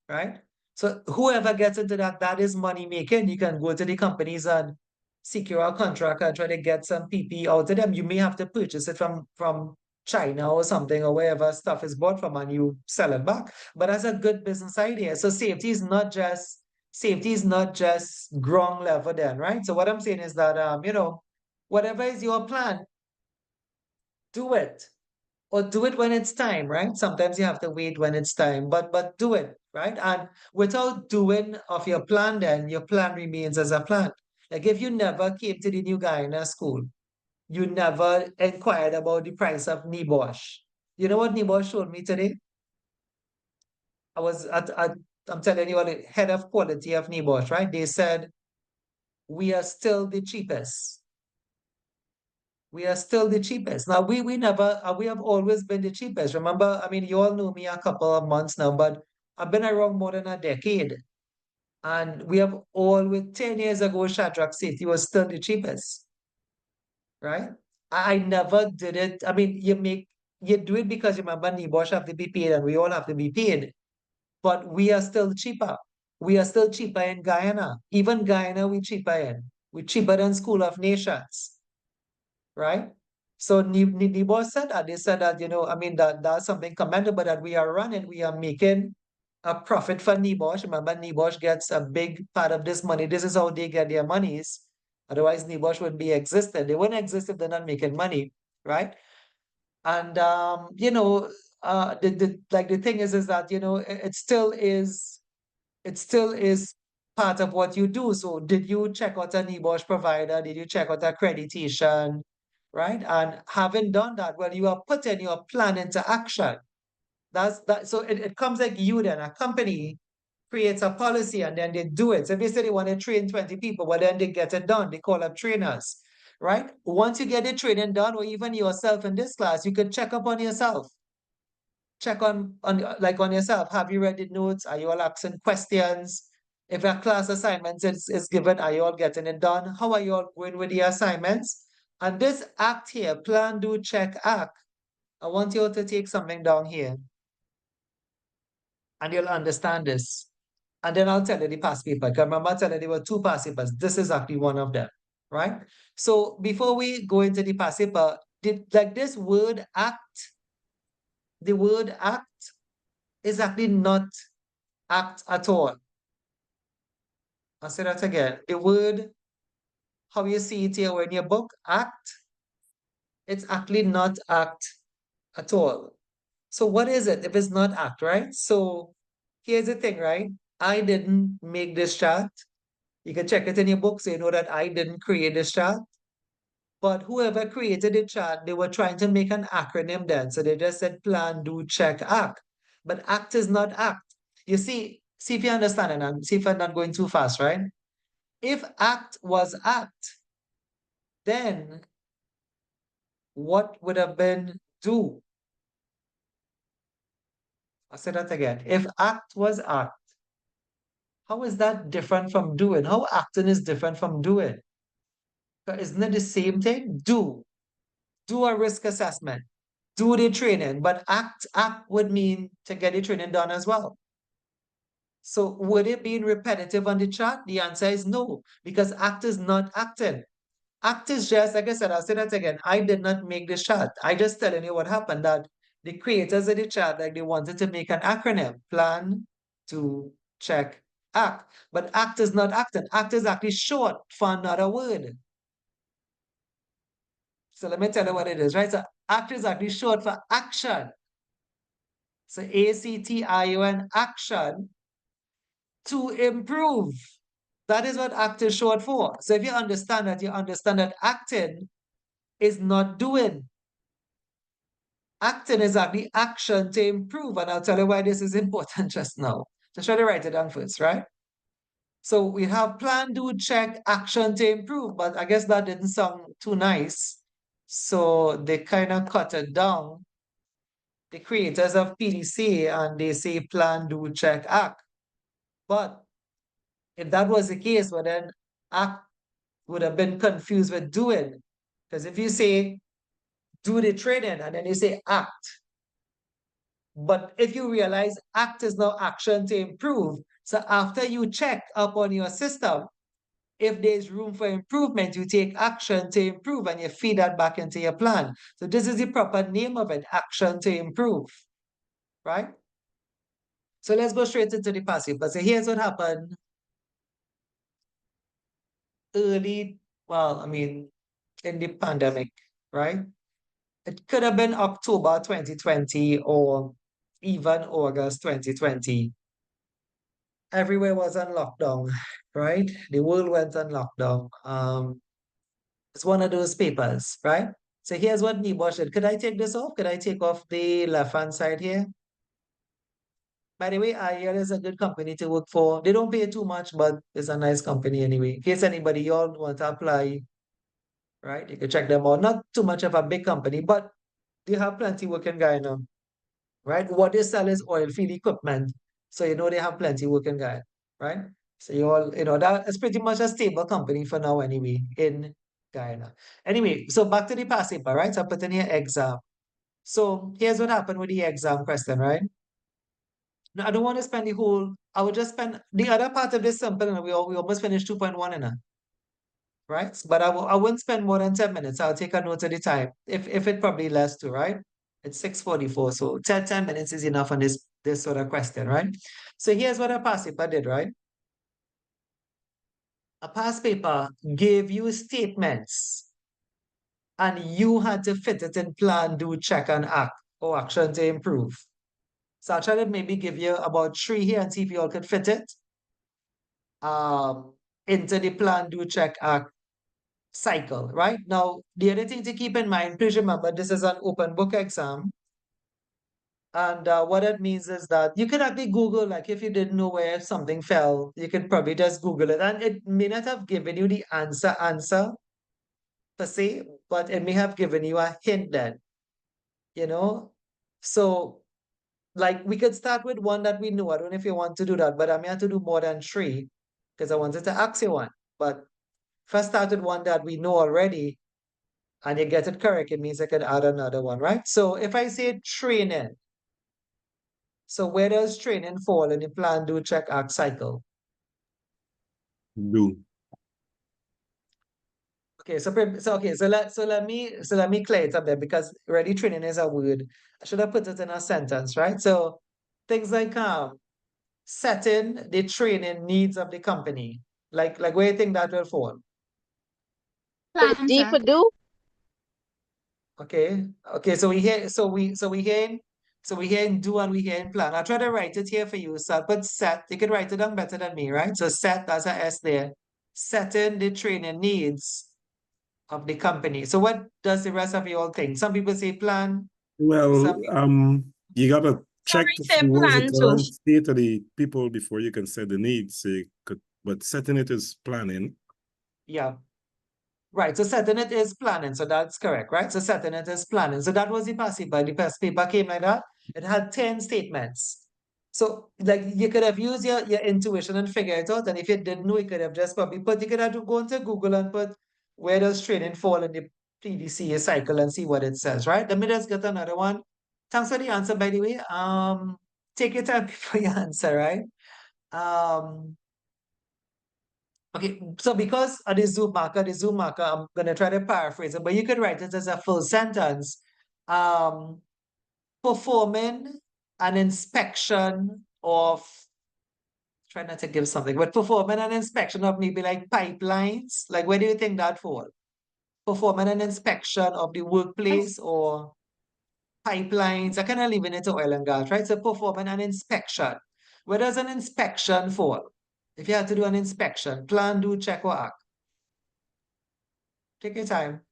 right? So whoever gets into that is money making. You can go to the companies and secure a contract and try to get some PPE out of them. You may have to purchase it from China or something, or wherever stuff is bought from, and you sell it back. But that's a good business idea. So safety is not just ground level then, right? So what I'm saying is that whatever is your plan, do it. Or do it when it's time, right? Sometimes you have to wait when it's time, but do it, right? And without doing of your plan, then your plan remains as a plan. Like if you never came to the New Guyana school, you never inquired about the price of NEBOSH. You know what NEBOSH showed me today? I was I'm telling you, the head of quality of NEBOSH, right? They said we are still the cheapest. We are still the cheapest. Now we never we have always been the cheapest. Remember, I mean, you all know me a couple of months now, but I've been around more than a decade. And we have always 10 years ago, Shadrach City was still the cheapest, right? I never did it. I mean, you do it because you remember NEBOSH have to be paid and we all have to be paid. But we are still cheaper. We are still cheaper in Guyana. Even Guyana, we cheaper in. We're cheaper than School of Nations, right? So NEBOSH said that. They said that, I mean, that's something commendable that we are running. We are making a profit for NEBOSH. Remember, NEBOSH gets a big part of this money. This is how they get their monies. Otherwise, NEBOSH wouldn't be existed. They wouldn't exist if they're not making money, right? And the thing is that it still is part of what you do. So did you check out a NEBOSH provider? Did you check out accreditation? Right? And having done that, well, you are putting your plan into action. So it comes like you then, a company creates a policy and then they do it. So if they say they want to train 20 people, well, then they get it done. They call up trainers, right? Once you get the training done, or even yourself in this class, you could check up on yourself. Check on yourself. Have you read the notes? Are you all asking questions? If a class assignment is given, are you all getting it done? How are you all going with the assignments? And this act here, plan, do, check, act. I want you all to take something down here and you'll understand this. And then I'll tell you the past paper. Because remember, I tell you there were two past papers. This is actually one of them, right? So before we go into the past paper, like this word act, the word act is actually not act at all. I'll say that again. The word, how you see it here in your book, act, it's actually not act at all. So what is it if it's not act, right? So here's the thing, right? I didn't make this chart. You can check it in your book so you know that I didn't create this chart. But whoever created the chart, they were trying to make an acronym then. So they just said plan, do, check, act. But act is not act. You see if you understand it and see if I'm not going too fast, right? If act was act, then what would have been do? I'll say that again. If act was act, how is that different from doing? How acting is different from doing? Isn't it the same thing? Do a risk assessment, do the training, but act would mean to get the training done as well. So would it be repetitive on the chart? The answer is no, because act is not acting. Act is just, like I said, I'll say that again. I did not make the chart. I just telling you what happened, that the creators of the chart, like they wanted to make an acronym, plan, to check, act. But act is not acting. Act is actually short for another word. So let me tell you what it is, right? So act is actually short for action. So ACTION, action, to improve. That is what act is short for. So if you understand that, you understand that acting is not doing. Acting is actually action to improve. And I'll tell you why this is important just now. Just try to write it down first, right? So we have plan, do, check, action to improve. But I guess that didn't sound too nice. So they kind of cut it down, the creators of PDC, and they say plan, do, check, act. But if that was the case, well then act would have been confused with doing. Because if you say do the training and then you say act, but if you realize act is now action to improve, so after you check up on your system, if there's room for improvement, you take action to improve and you feed that back into your plan. So this is the proper name of it, action to improve, right? So let's go straight into the passive. But so here's what happened early, well, I mean, in the pandemic, right? It could have been October 2020 or even August 2020. Everywhere was on lockdown, right? The world went on lockdown. It's one of those papers, right? So here's what Nibosh did. Could I take this off? Could I take off the left-hand side here? By the way, IEL is a good company to work for. They don't pay too much, but it's a nice company anyway. In case anybody y'all want to apply, right? You can check them out. Not too much of a big company, but they have plenty working guy now, right? What they sell is oil field equipment. So you know they have plenty working guy, right? So you all, that is pretty much a stable company for now anyway in Guyana. Anyway, so back to the past paper, right? So I put in here exam. So here's what happened with the exam question, right? Now I don't want to spend the whole, I would just spend the other part of this simple, and we almost finished 2.1 in it, right? But I wouldn't spend more than 10 minutes. I'll take a note of the time. If it probably less too, right? It's 6:44. So 10 minutes is enough on this sort of question, right? So here's what a past paper did, right? A past paper gave you statements and you had to fit it in plan, do, check, and act, or action to improve. So I'll try to maybe give you about 3 here and see if you all could fit it into the plan, do, check, act cycle, right? Now, the other thing to keep in mind, please remember, this is an open book exam. And what that means is that you can actually Google, like if you didn't know where something fell, you could probably just Google it. And it may not have given you the answer per se, but it may have given you a hint then, you know? So like we could start with one that we know. I don't know if you want to do that, but I may have to do more than three because I wanted to ask you one. But if I start with one that we know already and you get it correct, it means I could add another one, right? So if I say training, so where does training fall in the plan, do, check, act cycle? Do. Okay, so let me clear it up there because ready training is a word. I should have put it in a sentence, right? So things like setting the training needs of the company. Like where you think that will fall? Plan, D sir. for do. Okay. Okay, so we hearing do and we hearing plan. I'll try to write it here for you. So I'll put set. You can write it down better than me, right? So set, that's a S there. Setting the training needs of the company. So what does the rest of you all think? Some people say plan, Well, some you gotta check Sorry, to say see what is the plan too. current state of the people before you can set the needs. So but setting it is planning. yeah. Right, so setting it is planning, so that's correct, right? So setting it is planning. So that was the passive, but the past paper came like that. It had 10 statements. So like you could have used your intuition and figure it out. And if you didn't know, you could have just probably put, you could have to go into Google and put where does training fall in the PDCA cycle and see what it says, right? Let me just get another one. Thanks for the answer, by the way. Take your time before you answer, right? Okay, so because of the Zoom marker, I'm gonna try to paraphrase it, but you could write it as a full sentence. Um, Performing an inspection of, try not to give something, but performing an inspection of maybe like pipelines. Like where do you think that fall? Performing an inspection of the workplace or pipelines. I kind of leaving it to oil and gas, right? So performing an inspection. Where does an inspection fall? If you had to do an inspection, plan, do, check, or act. Take your time.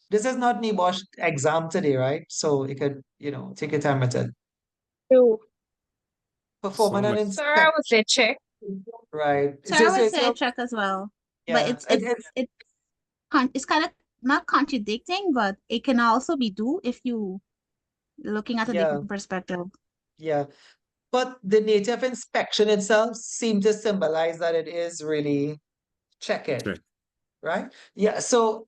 This is not NEBOSH exam today, right? So you could, take your time with it. Do. Performing an Sir, I inspection, would say check. right? So I would say check as well. But Yeah, it's kind of not contradicting, but it can also be do if you looking at a yeah, different perspective. yeah. But the nature of inspection itself seems to symbolize that it is really checking, Check. right? Yeah. So,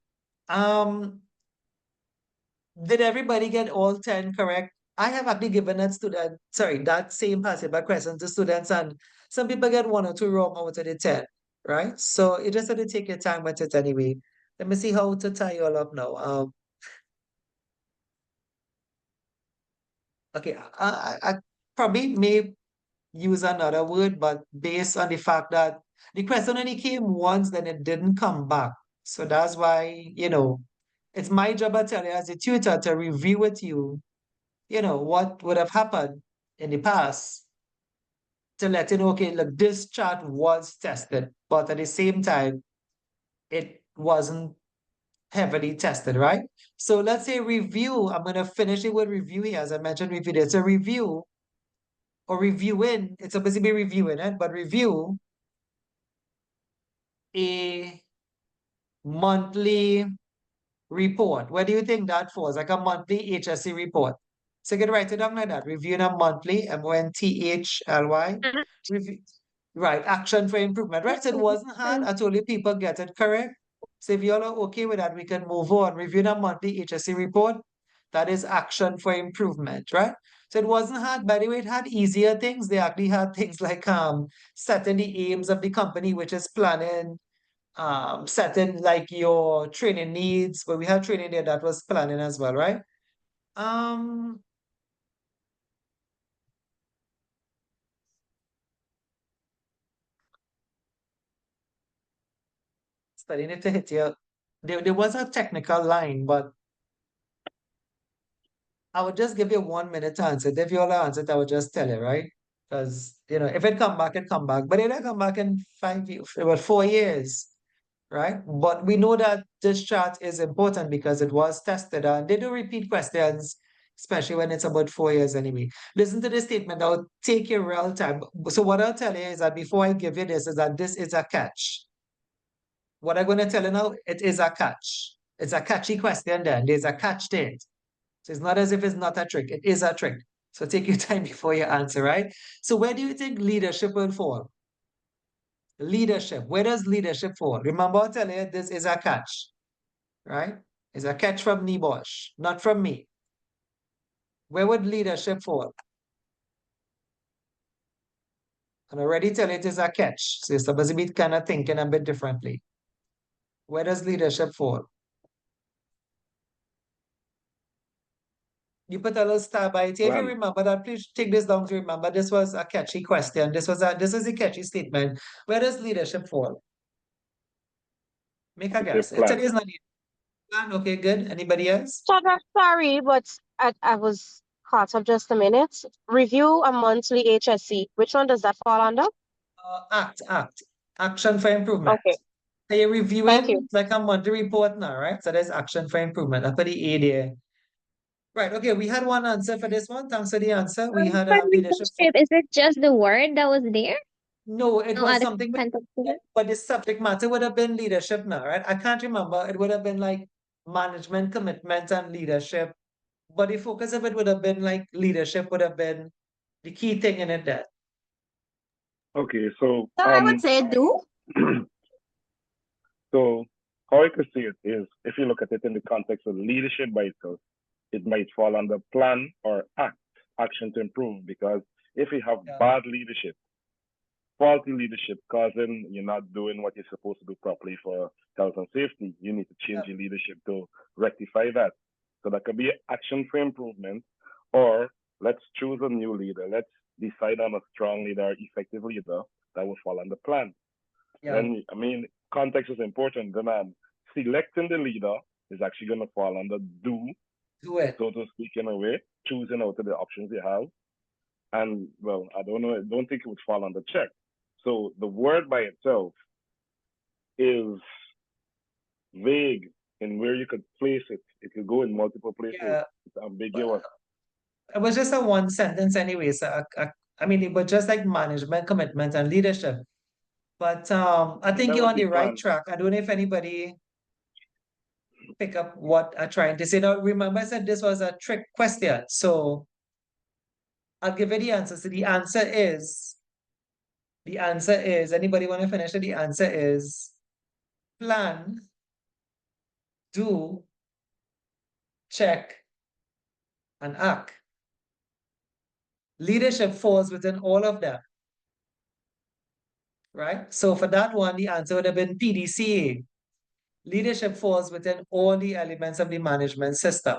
did everybody get all 10 correct? I have actually given that same passive question to students, and some people get one or two wrong out of the 10, right? So you just have to take your time with it anyway. Let me see how to tie you all up now. Okay, I probably may use another word, but based on the fact that the question only came once, then it didn't come back. So that's why, it's my job, I tell you, as a tutor to review with you, what would have happened in the past to let you know, okay, look, this chart was tested, but at the same time, it wasn't heavily tested, right? So let's say review. I'm going to finish it with review here, as I mentioned, review. It's a review or reviewing. It's supposed to be reviewing it, but review a monthly report. Where do you think that falls? Like a monthly HSE report. So you can write it down like that. Reviewing a monthly, MONTHLY. Review, right, action for improvement. Right, so it wasn't hard. I told you people get it correct. So if you all are okay with that, we can move on. Reviewing a monthly HSE report. That is action for improvement, right? So it wasn't hard. By the way, it had easier things. They actually had things like setting the aims of the company, which is planning, setting like your training needs, but we had training there that was planning as well, right? Um, Studying it to hit you. There was a technical line, but I would just give you 1 minute to answer it. If you all answer it, I would just tell you, right? Because, if it come back, it come back. But it don't come back in 5 years, about 4 years, right? But we know that this chart is important because it was tested and they do repeat questions especially when it's about 4 years anyway. Listen to this statement now, take your real time. So what I'll tell you is that before I give you this, is that this is a catch. What I'm going to tell you now, it is a catch. It's a catchy question then. There's a catch to it. So it's not as if it's not a trick. It is a trick. So take your time before you answer, right? So where do you think leadership will fall? Leadership. Where does leadership fall? Remember, I'll tell you, this is a catch, right? It's a catch from Nibosh, not from me. Where would leadership fall? And I already tell you it is a catch. So you're supposed to be kind of thinking a bit differently. Where does leadership fall? You put a little star by it. If you remember that, please take this down to remember this was a catchy question. This was a catchy statement. Where does leadership fall? Make a guess. It is not plan. Okay, good. Anybody else? Shadrach, sorry, but I was caught up just a minute. Review a monthly HSE. Which one does that fall under? Action for improvement. Okay, So you're thank you. reviewing like a monthly report now, right? So there's action for improvement. I put the A there. Right. Okay. We had one answer for this one. Thanks for the answer. We had For a leadership. leadership, is it just the word that was there? No, it No was other something, context to it? but the subject matter would have been leadership now, right? I can't remember. It would have been like management, commitment, and leadership. But the focus of it would have been like leadership would have been the key thing in it there. Okay, so So I would say do. so how I could see it is if you look at it in the context of leadership by itself, it might fall under plan or action to improve, because if you have bad leadership, faulty leadership causing you're not doing what you're supposed to do properly for health and safety, you need to change your leadership to rectify that. So that could be action for improvement, or let's choose a new leader. Let's decide on a strong leader, effective leader that will fall under plan. Then, I mean, context is important. Then selecting the leader is actually going to fall under do it, so to speak, in a way, choosing out of the options you have. And well, I don't think it would fall under check. So the word by itself is vague in where you could place it. It could go in multiple places. It's ambiguous. It was just a one sentence anyway. So I mean, it was just like management, commitment, and leadership. But I think you're on the right track. I don't know if anybody pick up what I'm trying to say. Now, remember I said this was a trick question. So I'll give you the answer. So the answer is, anybody want to finish it? The answer is plan, do, check, and act. Leadership falls within all of them. Right? So for that one, the answer would have been PDCA. Leadership falls within all the elements of the management system.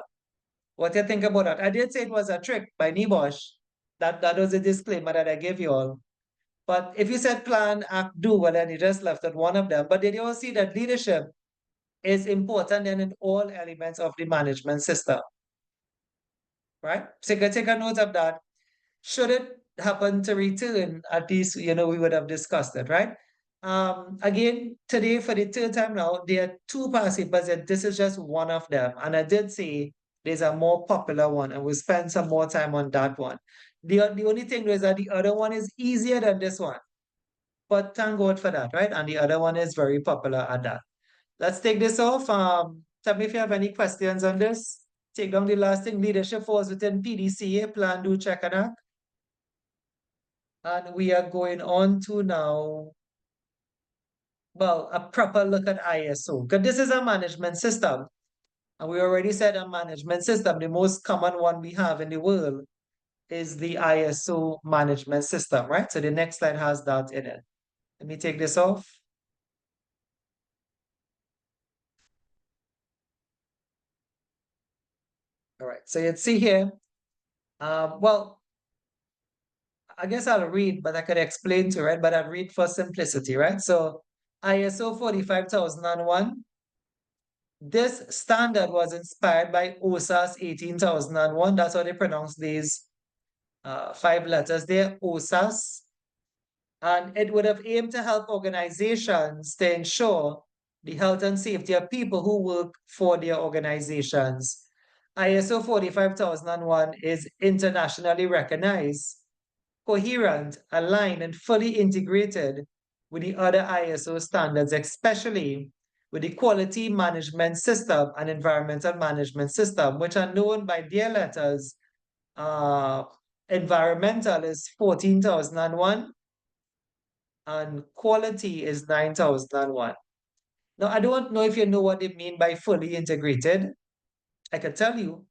What do you think about that? I did say it was a trick by Nibosh. That was a disclaimer that I gave you all. But if you said plan, act, do, well, then you just left at one of them. But did you all see that leadership is important and in all elements of the management system? Right? So you can take a note of that. Should it happen to return, at least, we would have discussed it, right? Again, today, for the third time now, there are two past papers, and this is just one of them. And I did say there's a more popular one, and we'll spend some more time on that one. The only thing is that the other one is easier than this one. But thank God for that, right? And the other one is very popular at that. Let's take this off. Tell me if you have any questions on this. Take down the last thing. Leadership falls within PDCA, plan, do, check, and act. And we are going on to now, well, a proper look at ISO. Because this is a management system. And we already said a management system, the most common one we have in the world is the ISO management system, right? So the next slide has that in it. Let me take this off. All right, so you'd see here, well, I guess I'll read, but I could explain to, right? But I'll read for simplicity, right? So ISO 45001, this standard was inspired by OSAS 18001. That's how they pronounce these 5 letters there, OSAS. And it would have aimed to help organizations to ensure the health and safety of people who work for their organizations. ISO 45001 is internationally recognized, coherent, aligned, and fully integrated with the other ISO standards, especially with the quality management system and environmental management system, which are known by their letters. Environmental is 14,001 and quality is 9,001. Now, I don't know if you know what they mean by fully integrated. I can tell you.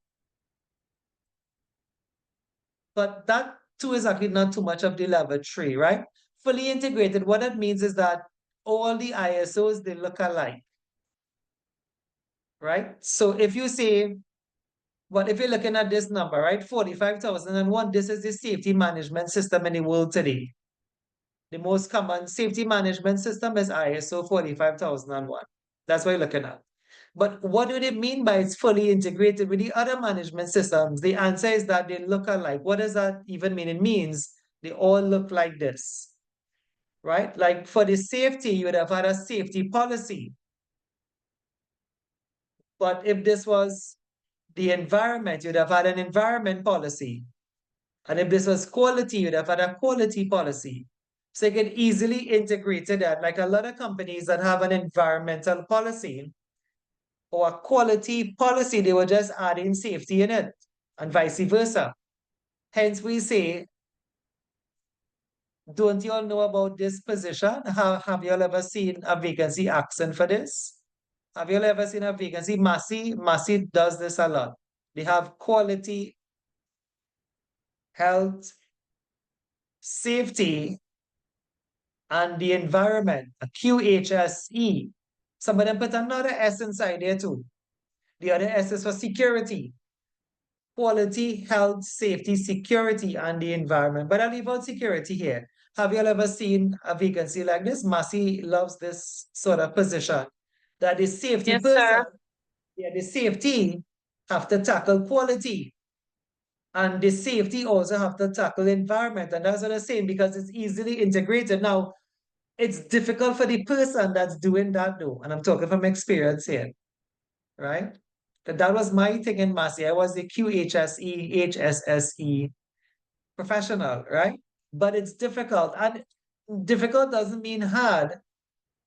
But that too is actually not too much of the level 3, right? Fully integrated, what it means is that all the ISOs, they look alike, right? So if you say, well, if you're looking at this number, right, 45,001, this is the safety management system in the world today. The most common safety management system is ISO 45001. That's what you're looking at. But what do they mean by it's fully integrated with the other management systems? The answer is that they look alike. What does that even mean? It means they all look like this, right? Like for the safety, you would have had a safety policy. But if this was the environment, you'd have had an environment policy. And if this was quality, you'd have had a quality policy. So you can easily integrate that. Like a lot of companies that have an environmental policy or a quality policy, they were just adding safety in it and vice versa. Hence, we say, don't you all know about this position? Have you all ever seen a vacancy action for this? Have you all ever seen a vacancy? Massey does this a lot. They have quality, health, safety, and the environment, a QHSE. Some of them put another S inside there too. The other S is for security. Quality, health, safety, security, and the environment. But I'll leave out security here. Have you all ever seen a vacancy like this? Massey loves this sort of position. That the safety Yes, person, sir. yeah, the safety have to tackle quality. And the safety also have to tackle environment. And that's what I'm saying, because it's easily integrated. Now, it's difficult for the person that's doing that though. And I'm talking from experience here, right? That was my thing in Massey. I was the QHSE, HSSE professional, right? But it's difficult. And difficult doesn't mean hard,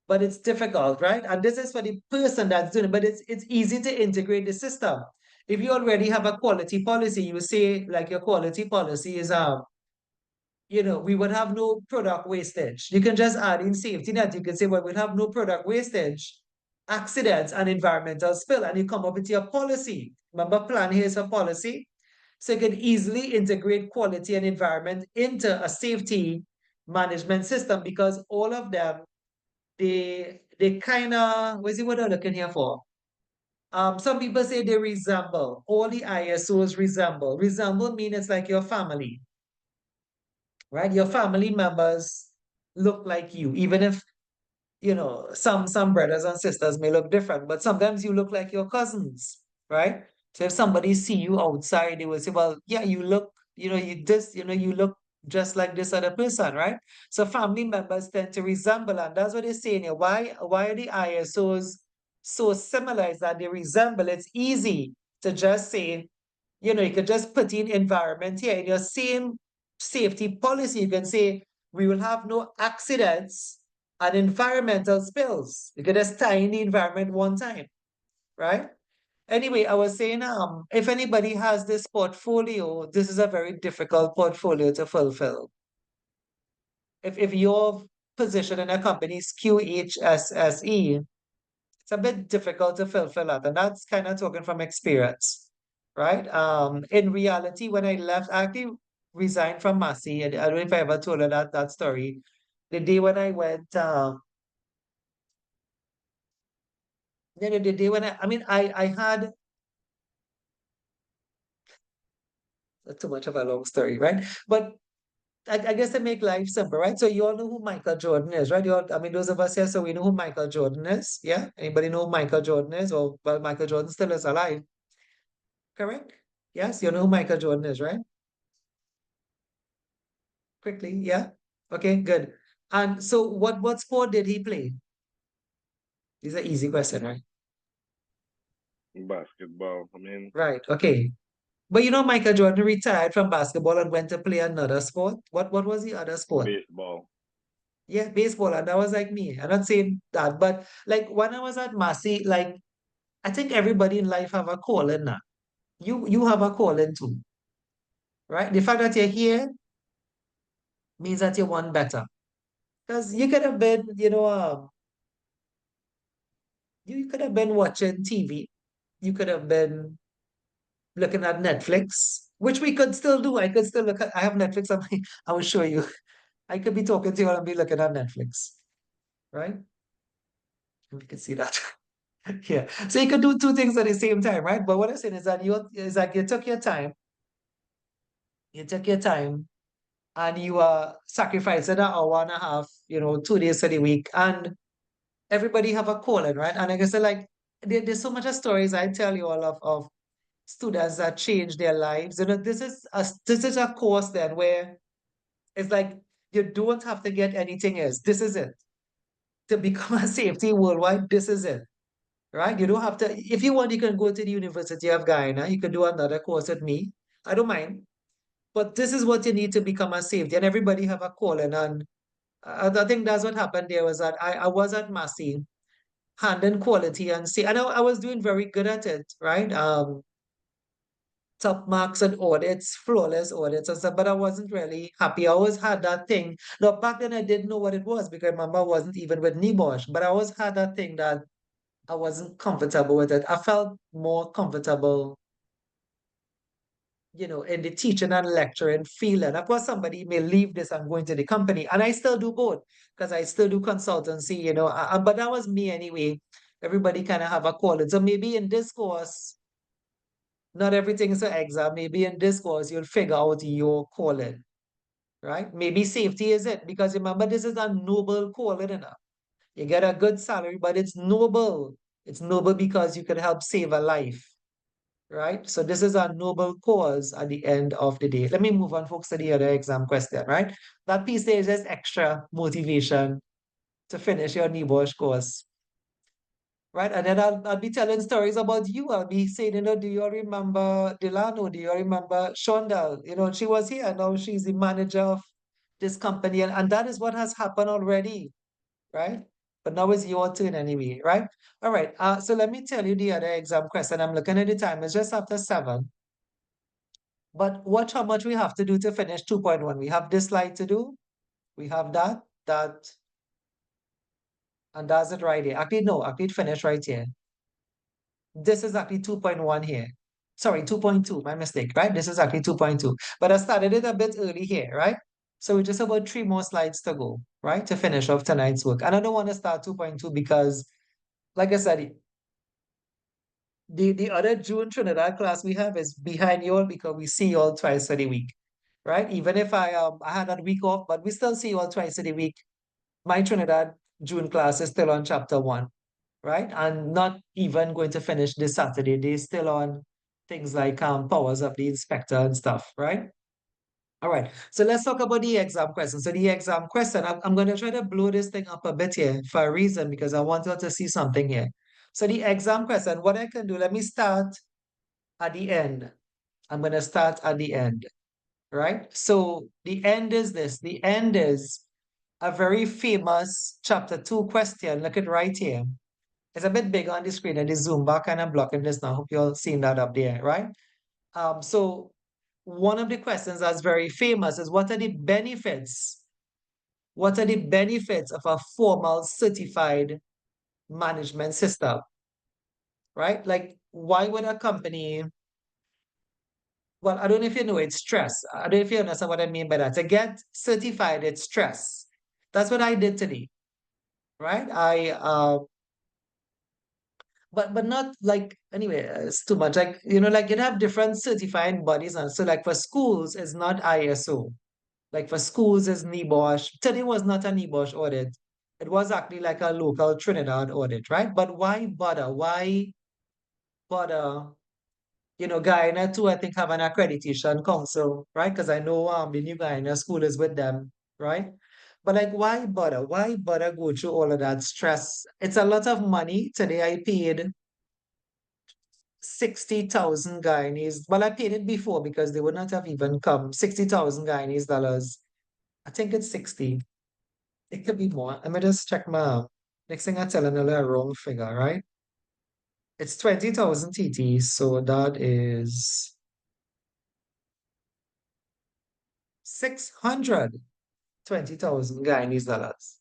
but it's difficult, right? And this is for the person that's doing it, but it's easy to integrate the system. If you already have a quality policy, you say like your quality policy is we would have no product wastage. You can just add in safety net. You can say, well, we'll have no product wastage, accidents, and environmental spill, and you come up with your policy. Remember, plan here is a policy. So you can easily integrate quality and environment into a safety management system because all of them, they kind of, what's the word I'm looking here for? Some people say they resemble. All the ISOs resemble. Resemble means it's like your family, right? Your family members look like you, even if some brothers and sisters may look different, but sometimes you look like your cousins, right? So if somebody see you outside, they will say, well, yeah, you look, you look just like this other person, right? So family members tend to resemble, and that's what they're saying here. Why are the ISOs so similar? Is that they resemble? It's easy to just say, you could just put in environment here in your same safety policy. You can say, we will have no accidents and environmental spills. You could just tie in the environment one time, right? Anyway, I was saying, if anybody has this portfolio, this is a very difficult portfolio to fulfill. If your position in a company is QHSSE, it's a bit difficult to fulfill that. And that's kind of talking from experience, right? In reality, when I left, I actually resigned from Massey. I don't know if I ever told her that story. The day when I went, the day when I had too much of a long story, right? But I guess to make life simple, right? So you all know who Michael Jordan is, right? Those of us here, so we know who Michael Jordan is. Yeah? Anybody know who Michael Jordan is? Or, well, Michael Jordan still is alive. Correct? Yes, you know who Michael Jordan is, right? Quickly, yeah? Okay, good. And so what sport did he play? These are easy question, right? Basketball. I mean, Right, okay. But you know, Michael Jordan retired from basketball and went to play another sport. What was the other sport? baseball. Yeah, baseball. And that was like me. I'm not saying that, but like when I was at Massey, like I think everybody in life have a calling now. You have a calling too, right? The fact that you're here means that you want better. Because you could have been, you could have been watching TV. You could have been looking at Netflix, which we could still do. I could still look at, I have Netflix on my, I will show you. I could be talking to you and be looking at Netflix, right? We can see that. Yeah. So you could do two things at the same time, right? But what I'm saying is that you took your time, and you are sacrificing an hour and a half, 2 days of the week, and everybody have a calling, right? And like I said, like there's so much of stories I tell you all of students that change their lives. This is a course then where it's like you don't have to get anything else. This is it. To become a safety worldwide, this is it. Right? You don't have to, if you want, you can go to the University of Guyana. You can do another course with me. I don't mind. But this is what you need to become a safety. And everybody have a calling. And I think that's what happened there was that I was at Massey handling quality and see, and I was doing very good at it, right? Top marks and audits, flawless audits and stuff, but I wasn't really happy. I always had that thing. Now, back then I didn't know what it was because remember I wasn't even with NEBOSH, but I always had that thing that I wasn't comfortable with it. I felt more comfortable, in the teaching and lecturing field. And of course, somebody may leave this and go into the company, and I still do both because I still do consultancy, but that was me anyway. Everybody kind of have a calling. So maybe in this course, not everything is an exam. Maybe in this course, you'll figure out your calling, right? Maybe safety is it because remember, this is a noble calling enough. You get a good salary, but it's noble. It's noble because you can help save a life, right? So this is a noble cause at the end of the day. Let me move on, folks, to the other exam question, right? That piece there is just extra motivation to finish your NEBOSH course, right? And then I'll be telling stories about you. I'll be saying, do you all remember Delano? Do you all remember Shondal? She was here. Now she's the manager of this company. And that is what has happened already, right? But now it's your turn anyway, right? All right. So let me tell you the other exam question. I'm looking at the time. It's just after 7. But watch how much we have to do to finish 2.1. We have this slide to do. We have that, and that's it right here. Actually, no, actually it finished right here. This is actually 2.1 here. Sorry, 2.2, my mistake, right? This is actually 2.2. But I started it a bit early here, right? So we just about 3 more slides to go, right? To finish off tonight's work. And I don't want to start 2.2 because, like I said, the other June Trinidad class we have is behind you all because we see you all twice a week, right? Even if I had that week off, but we still see you all twice a week. My Trinidad June class is still on chapter 1, right? And not even going to finish this Saturday. They're still on things like powers of the inspector and stuff, right? All right, so let's talk about the exam question. So the exam question, I'm going to try to blow this thing up a bit here for a reason because I want you to see something here. So the exam question, what I can do, let me start at the end. I'm going to start at the end, right? So the end is this. The end is a very famous chapter 2 question. Look at right here. It's a bit big on the screen and the zoom bar kind of blocking this now. Hope you all seen that up there, right? So one of the questions that's very famous is what are the benefits? What are the benefits of a formal certified management system? Right? Like, why would a company, well, I don't know if you know it's stress. I don't know if you understand what I mean by that. To get certified, it's stress. That's what I did today. Right? But not like anyway, it's too much. Like, like you have different certifying bodies, and so like for schools, it's not ISO. Like for schools, it's NEBOSH. Today was not a NEBOSH audit. It was actually like a local Trinidad audit, right? But why bother? Why bother? Guyana too, I think have an accreditation council, right? Because I know the new Guyana school is with them, right? But like, why bother? Why bother go through all of that stress? It's a lot of money. Today I paid 60,000 Guyanese. Well, I paid it before because they would not have even come. 60,000 Guyanese dollars. I think it's 60. It could be more. Let me just check my next thing I tell another wrong figure, right? It's 20,000 TT, so that is 620,000 Guyanese dollars.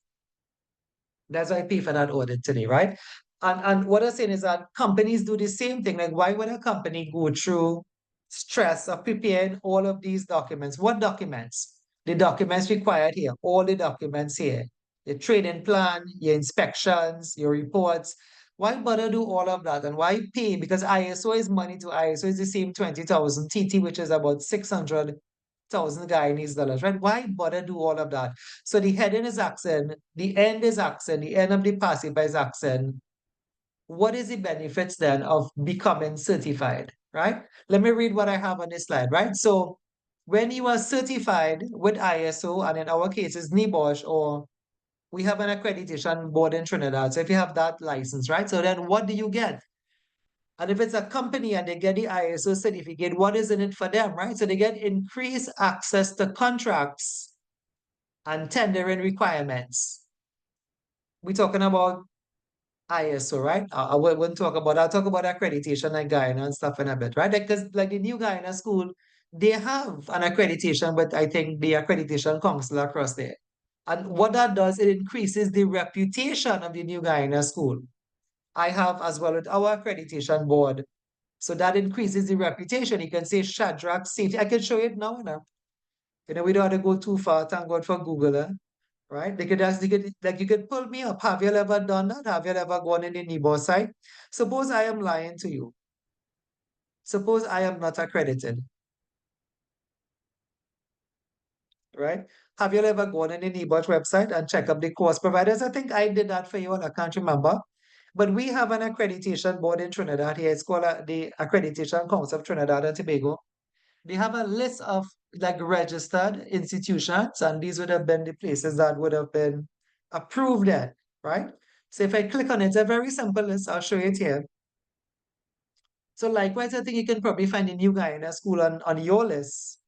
That's why I pay for that audit today, right? And what I'm saying is that companies do the same thing. Like, why would a company go through stress of preparing all of these documents? What documents? The documents required here, all the documents here. The training plan, your inspections, your reports. Why bother do all of that? And why pay? Because ISO is money to ISO is the same 20,000 TT, which is about 600,000 Guyanese dollars, right? Why bother do all of that? So the heading is asking, the end is asking, the end of the passive is asking, what is the benefits then of becoming certified, right? Let me read what I have on this slide, right? So when you are certified with ISO, and in our case is NIBOSH, or we have an accreditation board in Trinidad. So if you have that license, right? So then what do you get? And if it's a company and they get the ISO certificate, what is in it for them, right? So they get increased access to contracts and tendering requirements. We're talking about ISO, right? I wouldn't talk about, I'll talk about accreditation like Guyana and stuff in a bit, right? Because like the new Guyana school, they have an accreditation, but I think the accreditation council across there. And what that does, it increases the reputation of the new Guyana school. I have as well with our accreditation board. So that increases the reputation. You can say Shadrach Safety. I can show it now. We don't have to go too far. Thank God for Google, right? They could ask, like you could pull me up. Have you ever done that? Have you ever gone in the NIBO site? Suppose I am lying to you. Suppose I am not accredited, right? Have you ever gone in the NIBOT website and check up the course providers? I think I did that for you, and I can't remember. But we have an accreditation board in Trinidad here. It's called the Accreditation Council of Trinidad and Tobago. They have a list of like registered institutions, and these would have been the places that would have been approved at, right? So if I click on it, it's a very simple list. I'll show it here. So likewise, I think you can probably find a new Guyana school on your list.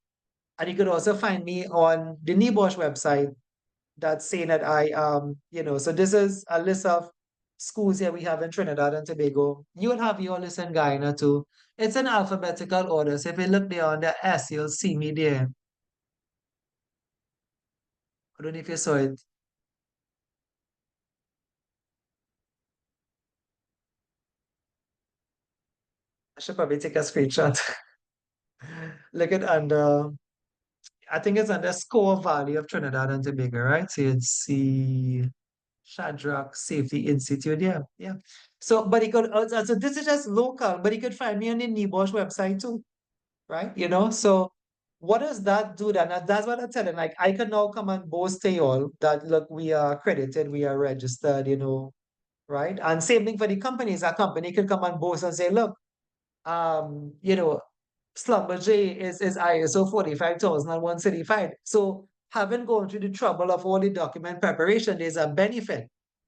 And you could also find me on the NIBOSH website that's saying that so this is a list of schools here we have in Trinidad and Tobago. You will have your list in Guyana too. It's in alphabetical order. So if you look there on the S, you'll see me there. I don't know if you saw it. I should probably take a screenshot. Look at under, I think it's under score value of Trinidad and Tobago, right? So you'd see Shadrach Safety Institute. Yeah. So, but you could also, so this is just local, but you could find me on the NIBOSH website too, right? So what does that do then? And that's what I'm telling. Like, I can now come and boast to you all that, look, we are accredited, we are registered, right? And same thing for the companies. A company could come and boast and say, look, Schlumberger is ISO 45,001 certified. So having gone through the trouble of all the document preparation, there's a benefit,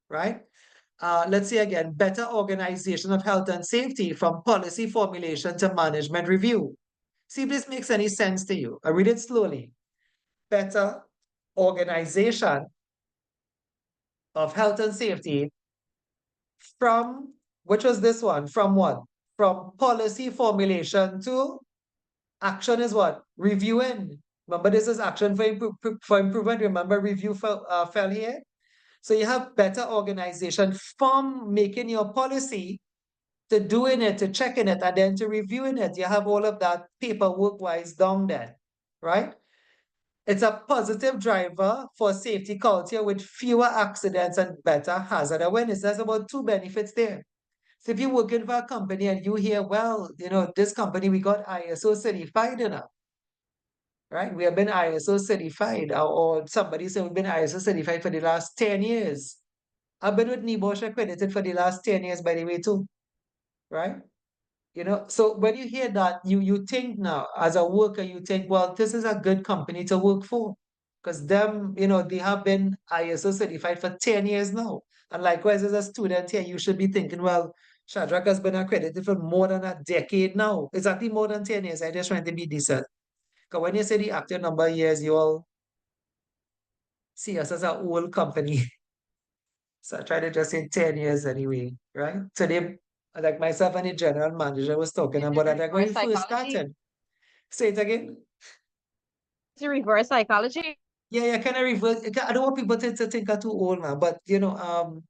right? Let's see again, better organization of health and safety from policy formulation to management review. See if this makes any sense to you. I read it slowly. Better organization of health and safety from, which was this one? From what? From policy formulation to action is what? Reviewing. Remember, this is action for improvement. Remember, review fell here. So you have better organization from making your policy to doing it, to checking it, and then to reviewing it. You have all of that paperwork-wise down there, right? It's a positive driver for safety culture with fewer accidents and better hazard awareness. There's about 2 benefits there. So if you're working for a company and you hear, well, this company, we got ISO certified enough, right? We have been ISO certified, or somebody said we've been ISO certified for the last 10 years. I've been with NIBOSH accredited for the last 10 years, by the way, too, right? So when you hear that, you think now, as a worker, you think, well, this is a good company to work for. Because them, they have been ISO certified for 10 years now. And likewise, as a student here, you should be thinking, well, Shadrach has been accredited for more than a decade now. It's actually more than 10 years. I just trying to be decent. Because when you say the active number of years, you all see us as an old company. So I try to just say 10 years anyway, right? So they, like myself and the general manager was talking about that, like when we Reverse first psychology. started. Say it again. It's a reverse psychology. Yeah, kind of reverse. I don't want people to think I'm too old now, but you know,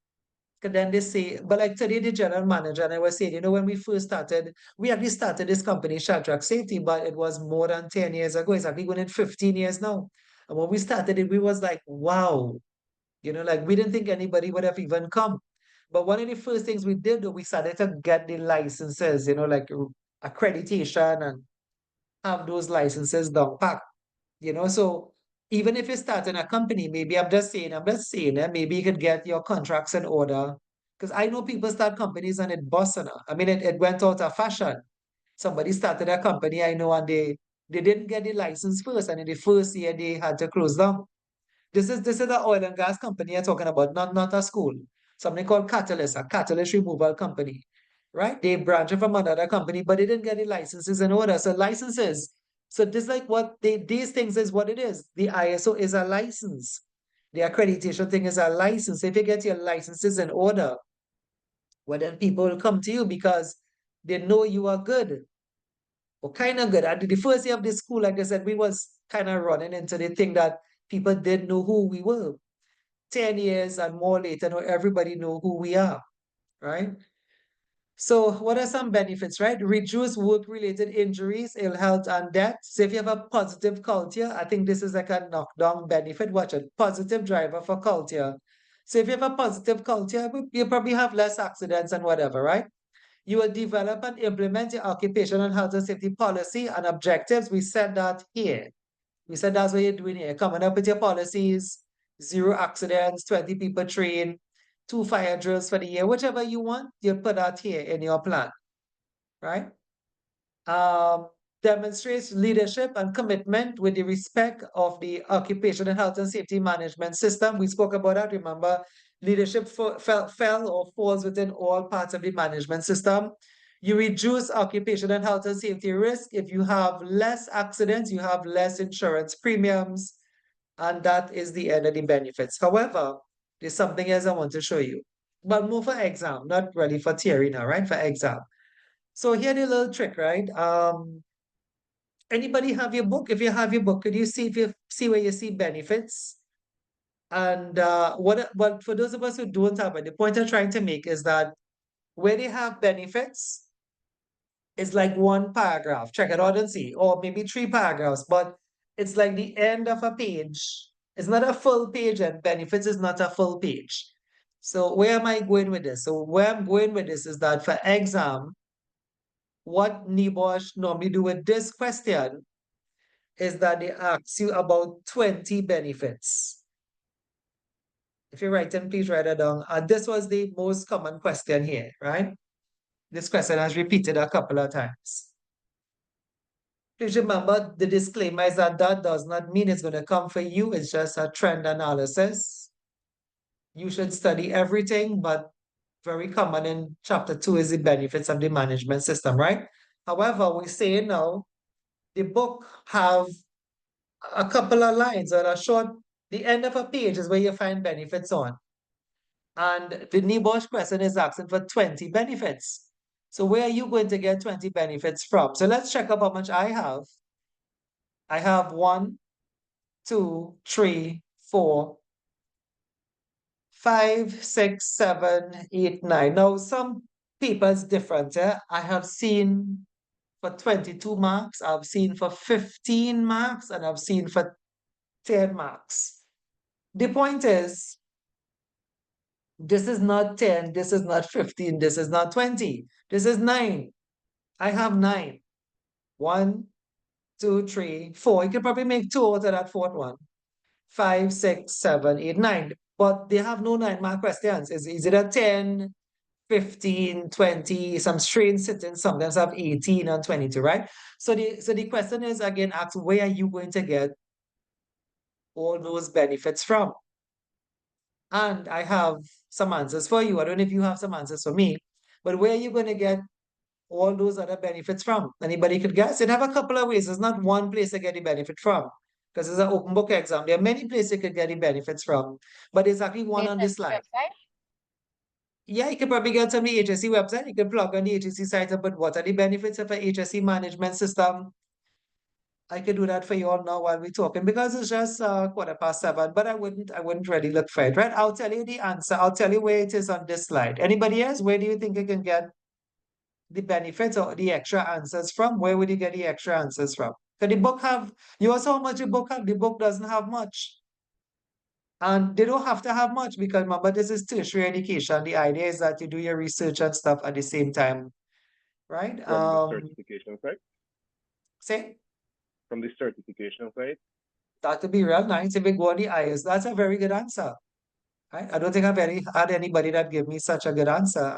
'cause then they say, but like today, the general manager and I was saying, you know, when we first started, we actually started this company, Shadrach Safety, but it was more than 10 years ago. It's actually going in 15 years now. And when we started it, we was like, wow, you know, like we didn't think anybody would have even come. But one of the first things we did, we started to get the licenses, you know, like accreditation and have those licenses down pat, you know. So even if you start in a company, maybe I'm just saying, maybe you could get your contracts in order. Because I know people start companies and it busts, I mean, it went out of fashion. Somebody started a company, I know, and they didn't get the license first, and in the first year they had to close down. This is the oil and gas company you're talking about, not a school. Something called Catalyst, a catalyst removal company, right? They branched from another company, but they didn't get the licenses in order. So licenses. So this like what these things is what it is. The ISO is a license. The accreditation thing is a license. If you get your licenses in order, well then people will come to you because they know you are good or kind of good. And the first year of this school, like I said, we was kind of running into the thing that people didn't know who we were. 10 years and more later, now everybody know who we are, right? So what are some benefits, right? Reduce work-related injuries, ill health, and death. So if you have a positive culture, I think this is like a knockdown benefit. Watch it. Positive driver for culture. So if you have a positive culture, you probably have less accidents and whatever, right? You will develop and implement your occupational health and safety policy and objectives. We said that here. We said that's what you're doing here. Coming up with your policies, 0 accidents, 20 people trained, 2 fire drills for the year, whichever you want, you put that here in your plan, right? Demonstrates leadership and commitment with the respect of the occupational health and safety management system. We spoke about that. Remember, leadership fell or falls within all parts of the management system. You reduce occupational health and safety risk. If you have less accidents, you have less insurance premiums, and that is the end of the benefits. However, there's something else I want to show you, but more for exam, not really for theory now, right? For exam. So here the little trick, right? Anybody have your book? If you have your book, could you see if you see where you see benefits? And what for those of us who don't have it, the point I'm trying to make is that where they have benefits, it's like one paragraph. Check it out and see, or maybe 3 paragraphs, but it's like the end of a page. It's not a full page, and benefits is not a full page. So where am I going with this? So where I'm going with this is that for exam, what NIBOSH normally do with this question is that they ask you about 20 benefits. If you're writing, please write it down. And this was the most common question here, right? This question has repeated a couple of times. Please remember the disclaimer is that that does not mean it's going to come for you. It's just a trend analysis. You should study everything, but very common in chapter 2 is the benefits of the management system, right? However, we say now the book have a couple of lines or a short, the end of a page is where you find benefits on. And the NIBOSH question is asking for 20 benefits. So where are you going to get 20 benefits from? So let's check up how much I have. I have 1, 2, 3, 4, 5, 6, 7, 8, 9. Now some papers different. I have seen for 22 marks, I've seen for 15 marks, and I've seen for 10 marks. The point is, this is not 10, this is not 15, this is not 20, this is 9. I have 9. 1, 2, 3, 4. You could probably make 2 out of that fourth one. 5, 6, 7, 8, 9. But they have no 9-mark questions. Is it a 10, 15, 20, some strange sittings sometimes have 18 and 22, right? So the question is again asked, where are you going to get all those benefits from? And I have some answers for you. I don't know if you have some answers for me. But where are you going to get all those other benefits from? Anybody could guess? It have a couple of ways. There's not one place to get the benefit from, because it's an open book exam. There are many places you could get the benefits from, but there's actually one on this slide. Website? Yeah, you could probably get on the HSE website. You can plug on the HSE site, but what are the benefits of a HSE management system? I could do that for you all now while we're talking, because it's just 7:15, but I wouldn't really look for it, right? I'll tell you the answer. I'll tell you where it is on this slide. Anybody else? Where do you think you can get the benefits or the extra answers from? Where would you get the extra answers from? Because the book have, you also how much the book have? The book doesn't have much. And they don't have to have much, because remember, this is tertiary education. The idea is that you do your research and stuff at the same time, right? From the certification side? Say? From the certification side? That would be real nice if we go on the IS. That's a very good answer. Right? I don't think I've had anybody that give me such a good answer.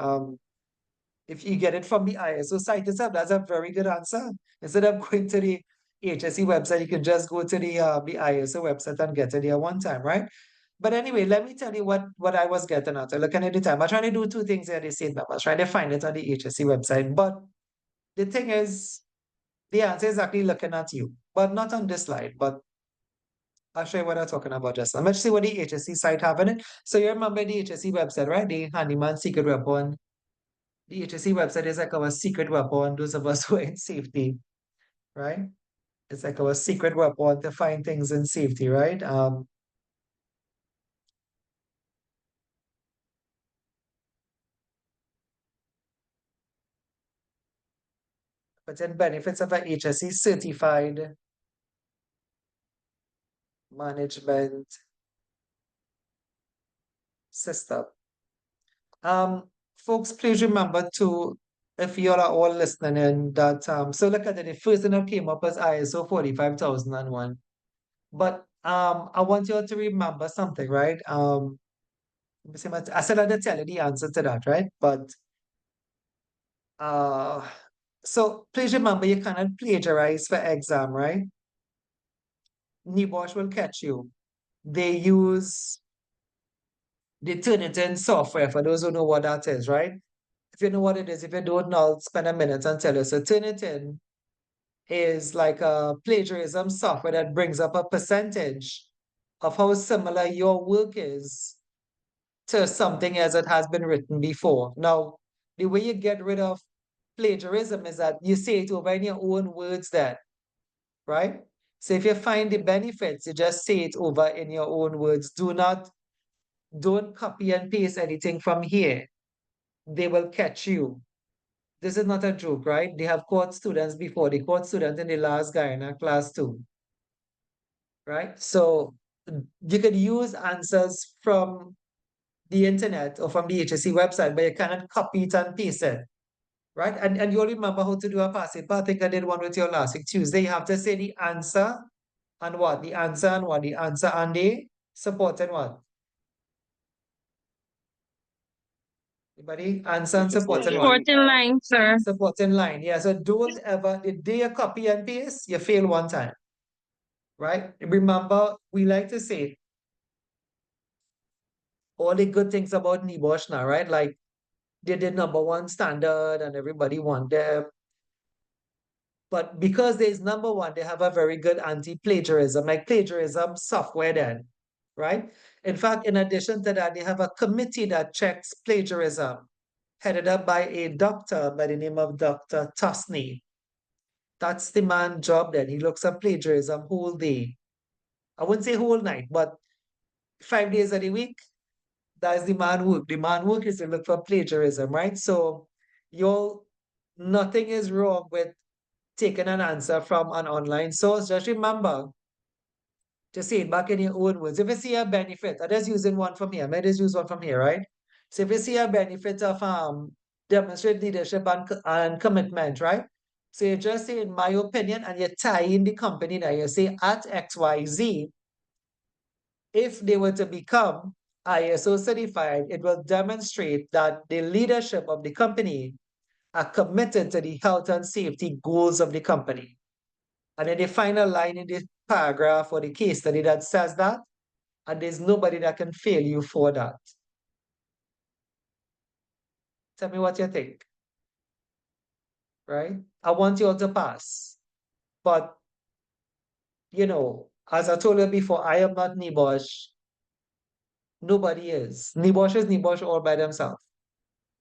If you get it from the ISO site itself, that's a very good answer. Instead of going to the HSE website, you can just go to the ISO website and get it there one time, right? But anyway, let me tell you what I was getting at. Looking at the time, I'm trying to do two things here at the same time. I was trying to find it on the HSE website, but the thing is, the answer is actually looking at you, but not on this slide, but I'll show you what I'm talking about just now. Let's see what the HSE site have in it. So you remember the HSE website, right? The handyman secret weapon. The HSE website is like our secret weapon, those of us who are in safety, right? It's like our secret weapon to find things in safety, right? But then benefits of a HSE certified management system. Folks, please remember to, if you are all listening in, that so look at it, the first thing that came up was ISO 45001. But I want you all to remember something, right? Let me see, I said I'd tell you the answer to that, right? But so please remember, you cannot plagiarize for exam, right? NIBOSH will catch you. They turn it in software, for those who know what that is, right? If you know what it is, if you don't know, I'll spend a minute and tell you. So Turnitin is like a plagiarism software that brings up a percentage of how similar your work is to something as it has been written before. Now, the way you get rid of plagiarism is that you say it over in your own words then, right? So if you find the benefits, you just say it over in your own words. Don't copy and paste anything from here. They will catch you. This is not a joke, right? They have caught students before. They caught students in the last Guyana class too, right? So you could use answers from the internet or from the HSC website, but you cannot copy it and paste it, right? And you'll remember how to do a passing. But I think I did one with you last week, Tuesday. You have to say the answer and what? The answer and what? The answer and the supporting what? Anybody? Answer and supporting what? Supporting line, sir. Supporting line. Yeah, so don't ever, the day you copy and paste, you fail one time, right? Remember, we like to say all the good things about NIBOSH now, right? Like they did #1 standard and everybody want them. But because there's #1, they have a very good anti-plagiarism, like plagiarism software then, right? In fact, in addition to that, they have a committee that checks plagiarism, headed up by a doctor by the name of Dr. Tosney. That's the man's job then. He looks at plagiarism whole day. I wouldn't say whole night, but 5 days of the week, that's the man work. The man work is to look for plagiarism, right? So nothing is wrong with taking an answer from an online source. Just remember to say it back in your own words. If you see a benefit, I'm just using one from here. I might just use one from here, right? So if you see a benefit of demonstrate leadership and commitment, right? So you just say, in my opinion, and you tie in the company that you say at XYZ, if they were to become ISO certified, it will demonstrate that the leadership of the company are committed to the health and safety goals of the company. And then the final line in the paragraph or the case study that says that, and there's nobody that can fail you for that. Tell me what you think. Right? I want you all to pass. But, you know, as I told you before, I am not Nibosh. Nobody is. Nibosh is Nibosh all by themselves.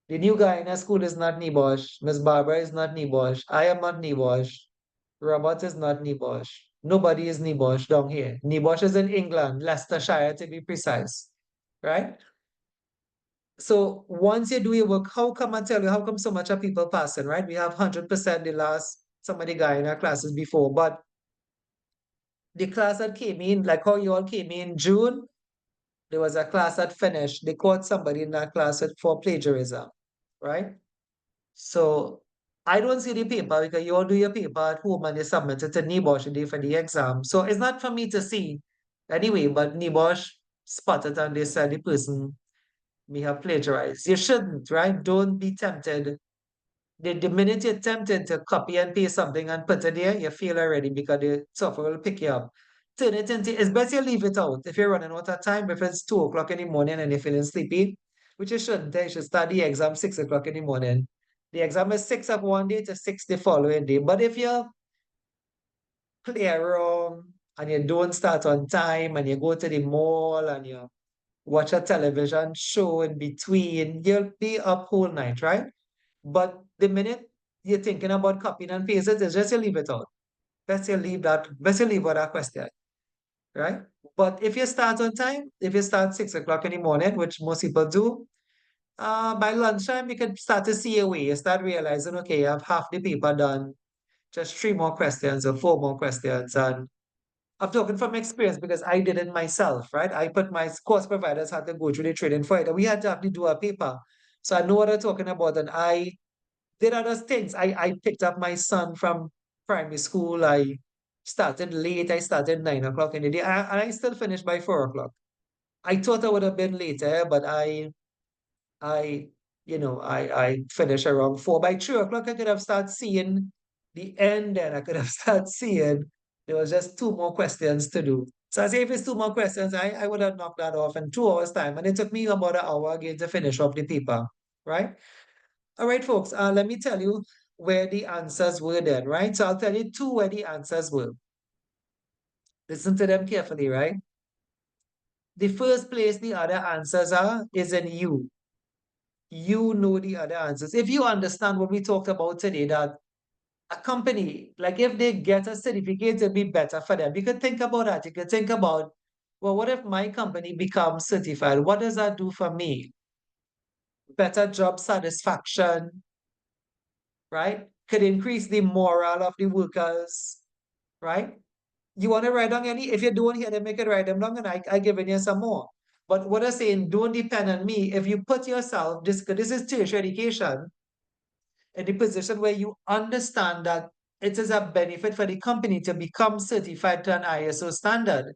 The new guy in our school is not Nibosh. Miss Barbara is not Nibosh. I am not Nibosh. Robert is not Nibosh. Nobody is Nibosh down here. Nibosh is in England, Leicestershire to be precise. Right? So once you do your work, how come I tell you, how come so much of people passing, right? We have 100% the last, some of the guy in our classes before, but the class that came in, like how you all came in June, there was a class that finished. They caught somebody in that class for plagiarism, right? So I don't see the paper because you all do your paper at home and you submit it to NIBOSH the day for the exam. So it's not for me to see anyway, but NIBOSH spotted and they said the person may have plagiarized. You shouldn't, right? Don't be tempted. The minute you're tempted to copy and paste something and put it there, you fail already because the software will pick you up. Turn it into, it's best you leave it out if you're running out of time. If it's 2 o'clock in the morning and you're feeling sleepy, which you shouldn't, you should start the exam 6 o'clock in the morning. The exam is 6 of one day to 6 the following day. But if you play around and you don't start on time and you go to the mall and you watch a television show in between, you'll be up whole night, right? But the minute you're thinking about copying and pasting, it's just you leave it out. Best you leave out that question, right? But if you start on time, if you start 6 o'clock in the morning, which most people do, by lunchtime, you can start to see a way. You start realizing, okay, I have half the paper done, just 3 more questions or 4 more questions. And I'm talking from experience because I did it myself, right? I put my course providers had to go through the training for it. And we had to actually do a paper. So I know what I'm talking about. And I did other things. I picked up my son from primary school. I started late. I started 9 o'clock in the day. And I still finished by 4 o'clock. I thought I would have been later, but I, I finished around 4. By 3 o'clock, I could have started seeing the end and I could have started seeing there was just 2 more questions to do. So I say if it's 2 more questions, I would have knocked that off in 2 hours time. And it took me about an hour again to finish off the paper, right? All right, folks, let me tell you where the answers were then, right? So I'll tell you 2 where the answers were. Listen to them carefully, right? The first place the other answers are is in you. You know the other answers. If you understand what we talked about today, that a company, like if they get a certificate, it'll be better for them. You could think about that. You could think about, well, what if my company becomes certified? What does that do for me? Better job satisfaction, right? Could increase the morale of the workers, right? You want to write down any? If you don't hear them, make it write them down, and I giving you some more. But what I'm saying, don't depend on me. If you put yourself, this is tertiary education, in the position where you understand that it is a benefit for the company to become certified to an ISO standard,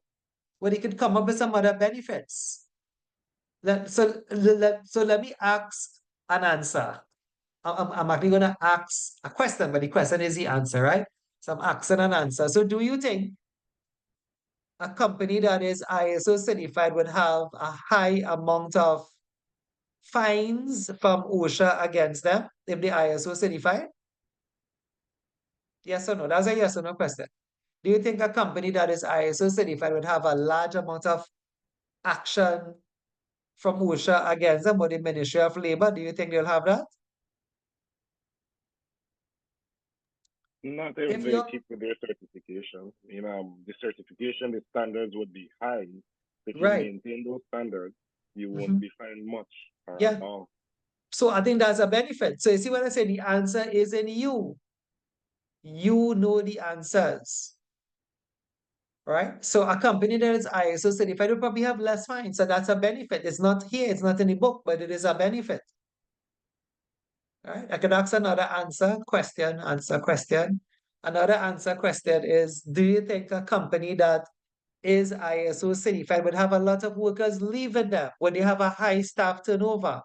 where they could come up with some other benefits. So let me ask an answer. I'm actually going to ask a question, but the question is the answer, right? So I'm asking an answer. So do you think a company that is ISO certified would have a high amount of fines from OSHA against them if they ISO certified? Yes or no? That's a yes or no question. Do you think a company that is ISO certified would have a large amount of action from OSHA against them or the Ministry of Labor? Do you think they'll have that? Not if If they you're keep with their certification. The certification, the standards would be high. If you right, maintain those standards, you won't be fined much or at yeah. all. So I think that's a benefit. So you see what I say? The answer is in you. You know the answers, right? So a company that is ISO certified will probably have less fines. So that's a benefit. It's not here, it's not in the book, but it is a benefit. Right? I can ask another answer question. Another answer question is, do you think a company that is ISO certified would have a lot of workers leaving them? Would they have a high staff turnover?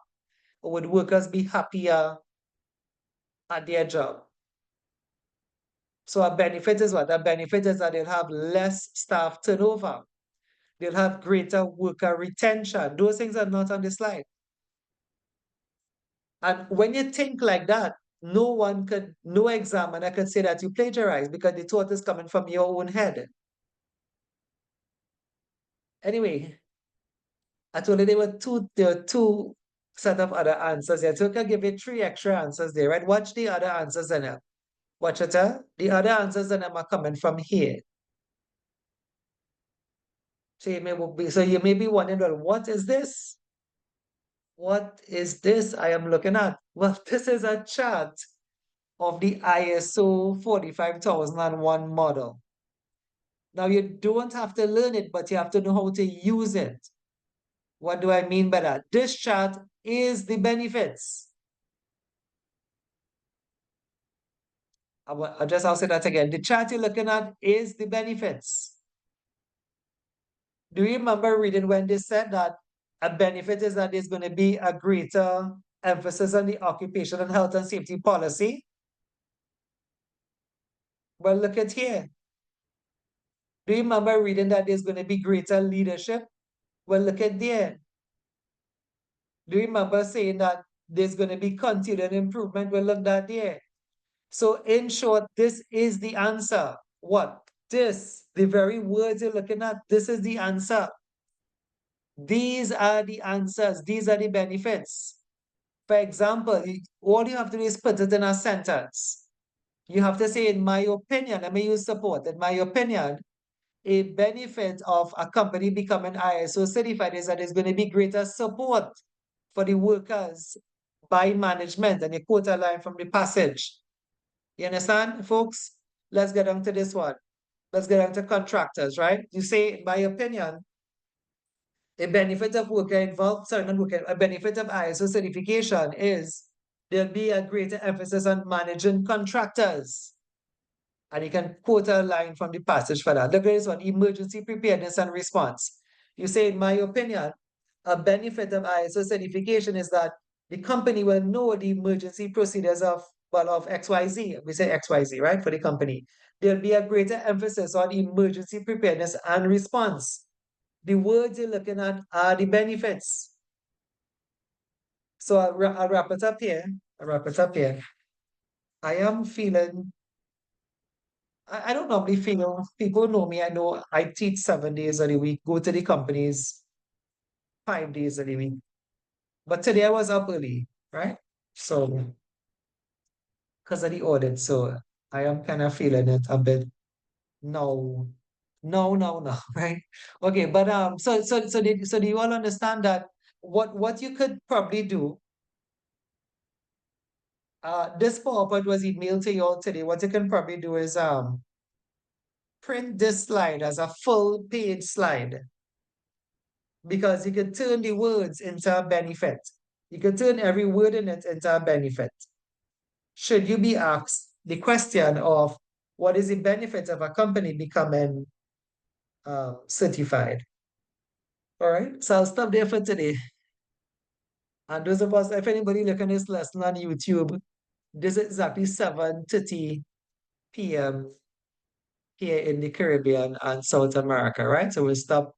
Or would workers be happier at their job? So a benefit is what? A benefit is that they'll have less staff turnover. They'll have greater worker retention. Those things are not on the slide. And when you think like that, no examiner could say that you plagiarized because the thought is coming from your own head. Anyway, I told you there were two set of other answers here. So I can give you three extra answers there, right? Watch the other answers in it. Watch it, huh? The other answers in them are coming from here. So you may be wondering, well, what is this? What is this I am looking at? Well, this is a chart of the ISO 45001 model. Now, you don't have to learn it, but you have to know how to use it. What do I mean by that? This chart is the benefits. I'll say that again. The chart you're looking at is the benefits. Do you remember reading when they said that a benefit is that there's going to be a greater emphasis on the occupational health and safety policy? Well, look at here. Do you remember reading that there's going to be greater leadership? Well, look at there. Do you remember saying that there's going to be continued improvement? Well, look at there. So in short, this is the answer. What? This, the very words you're looking at, this is the answer. These are the answers. These are the benefits. For example, all you have to do is put it in a sentence. You have to say, in my opinion, let me use support. In my opinion, a benefit of a company becoming ISO certified is that there's going to be greater support for the workers by management. And you quote a line from the passage. You understand, folks? Let's get on to this one. Let's get on to contractors, right? You say, in my opinion, a benefit of worker involved, sorry, not worker, a benefit of ISO certification is there'll be a greater emphasis on managing contractors. And you can quote a line from the passage for that. Look at this one, emergency preparedness and response. You say, in my opinion, a benefit of ISO certification is that the company will know the emergency procedures of XYZ. We say XYZ, right, for the company. There'll be a greater emphasis on emergency preparedness and response. The words you're looking at are the benefits. So I'll wrap it up here. I am feeling, I don't normally feel, people know me, I know I teach 7 days of the week, go to the companies 5 days of the week. But today I was up early, right? So, because of the audit, so I am kind of feeling it a bit. No, right? Okay, but so do you all understand that what you could probably do? This PowerPoint was emailed to you all today. What you can probably do is print this slide as a full page slide, because you can turn the words into a benefit. You can turn every word in it into a benefit. Should you be asked the question of what is the benefit of a company becoming certified? All right, so I'll stop there for today. And those of us, if anybody looking at this lesson on YouTube, this is exactly 7:30 p.m. here in the Caribbean and South America, right? So we'll stop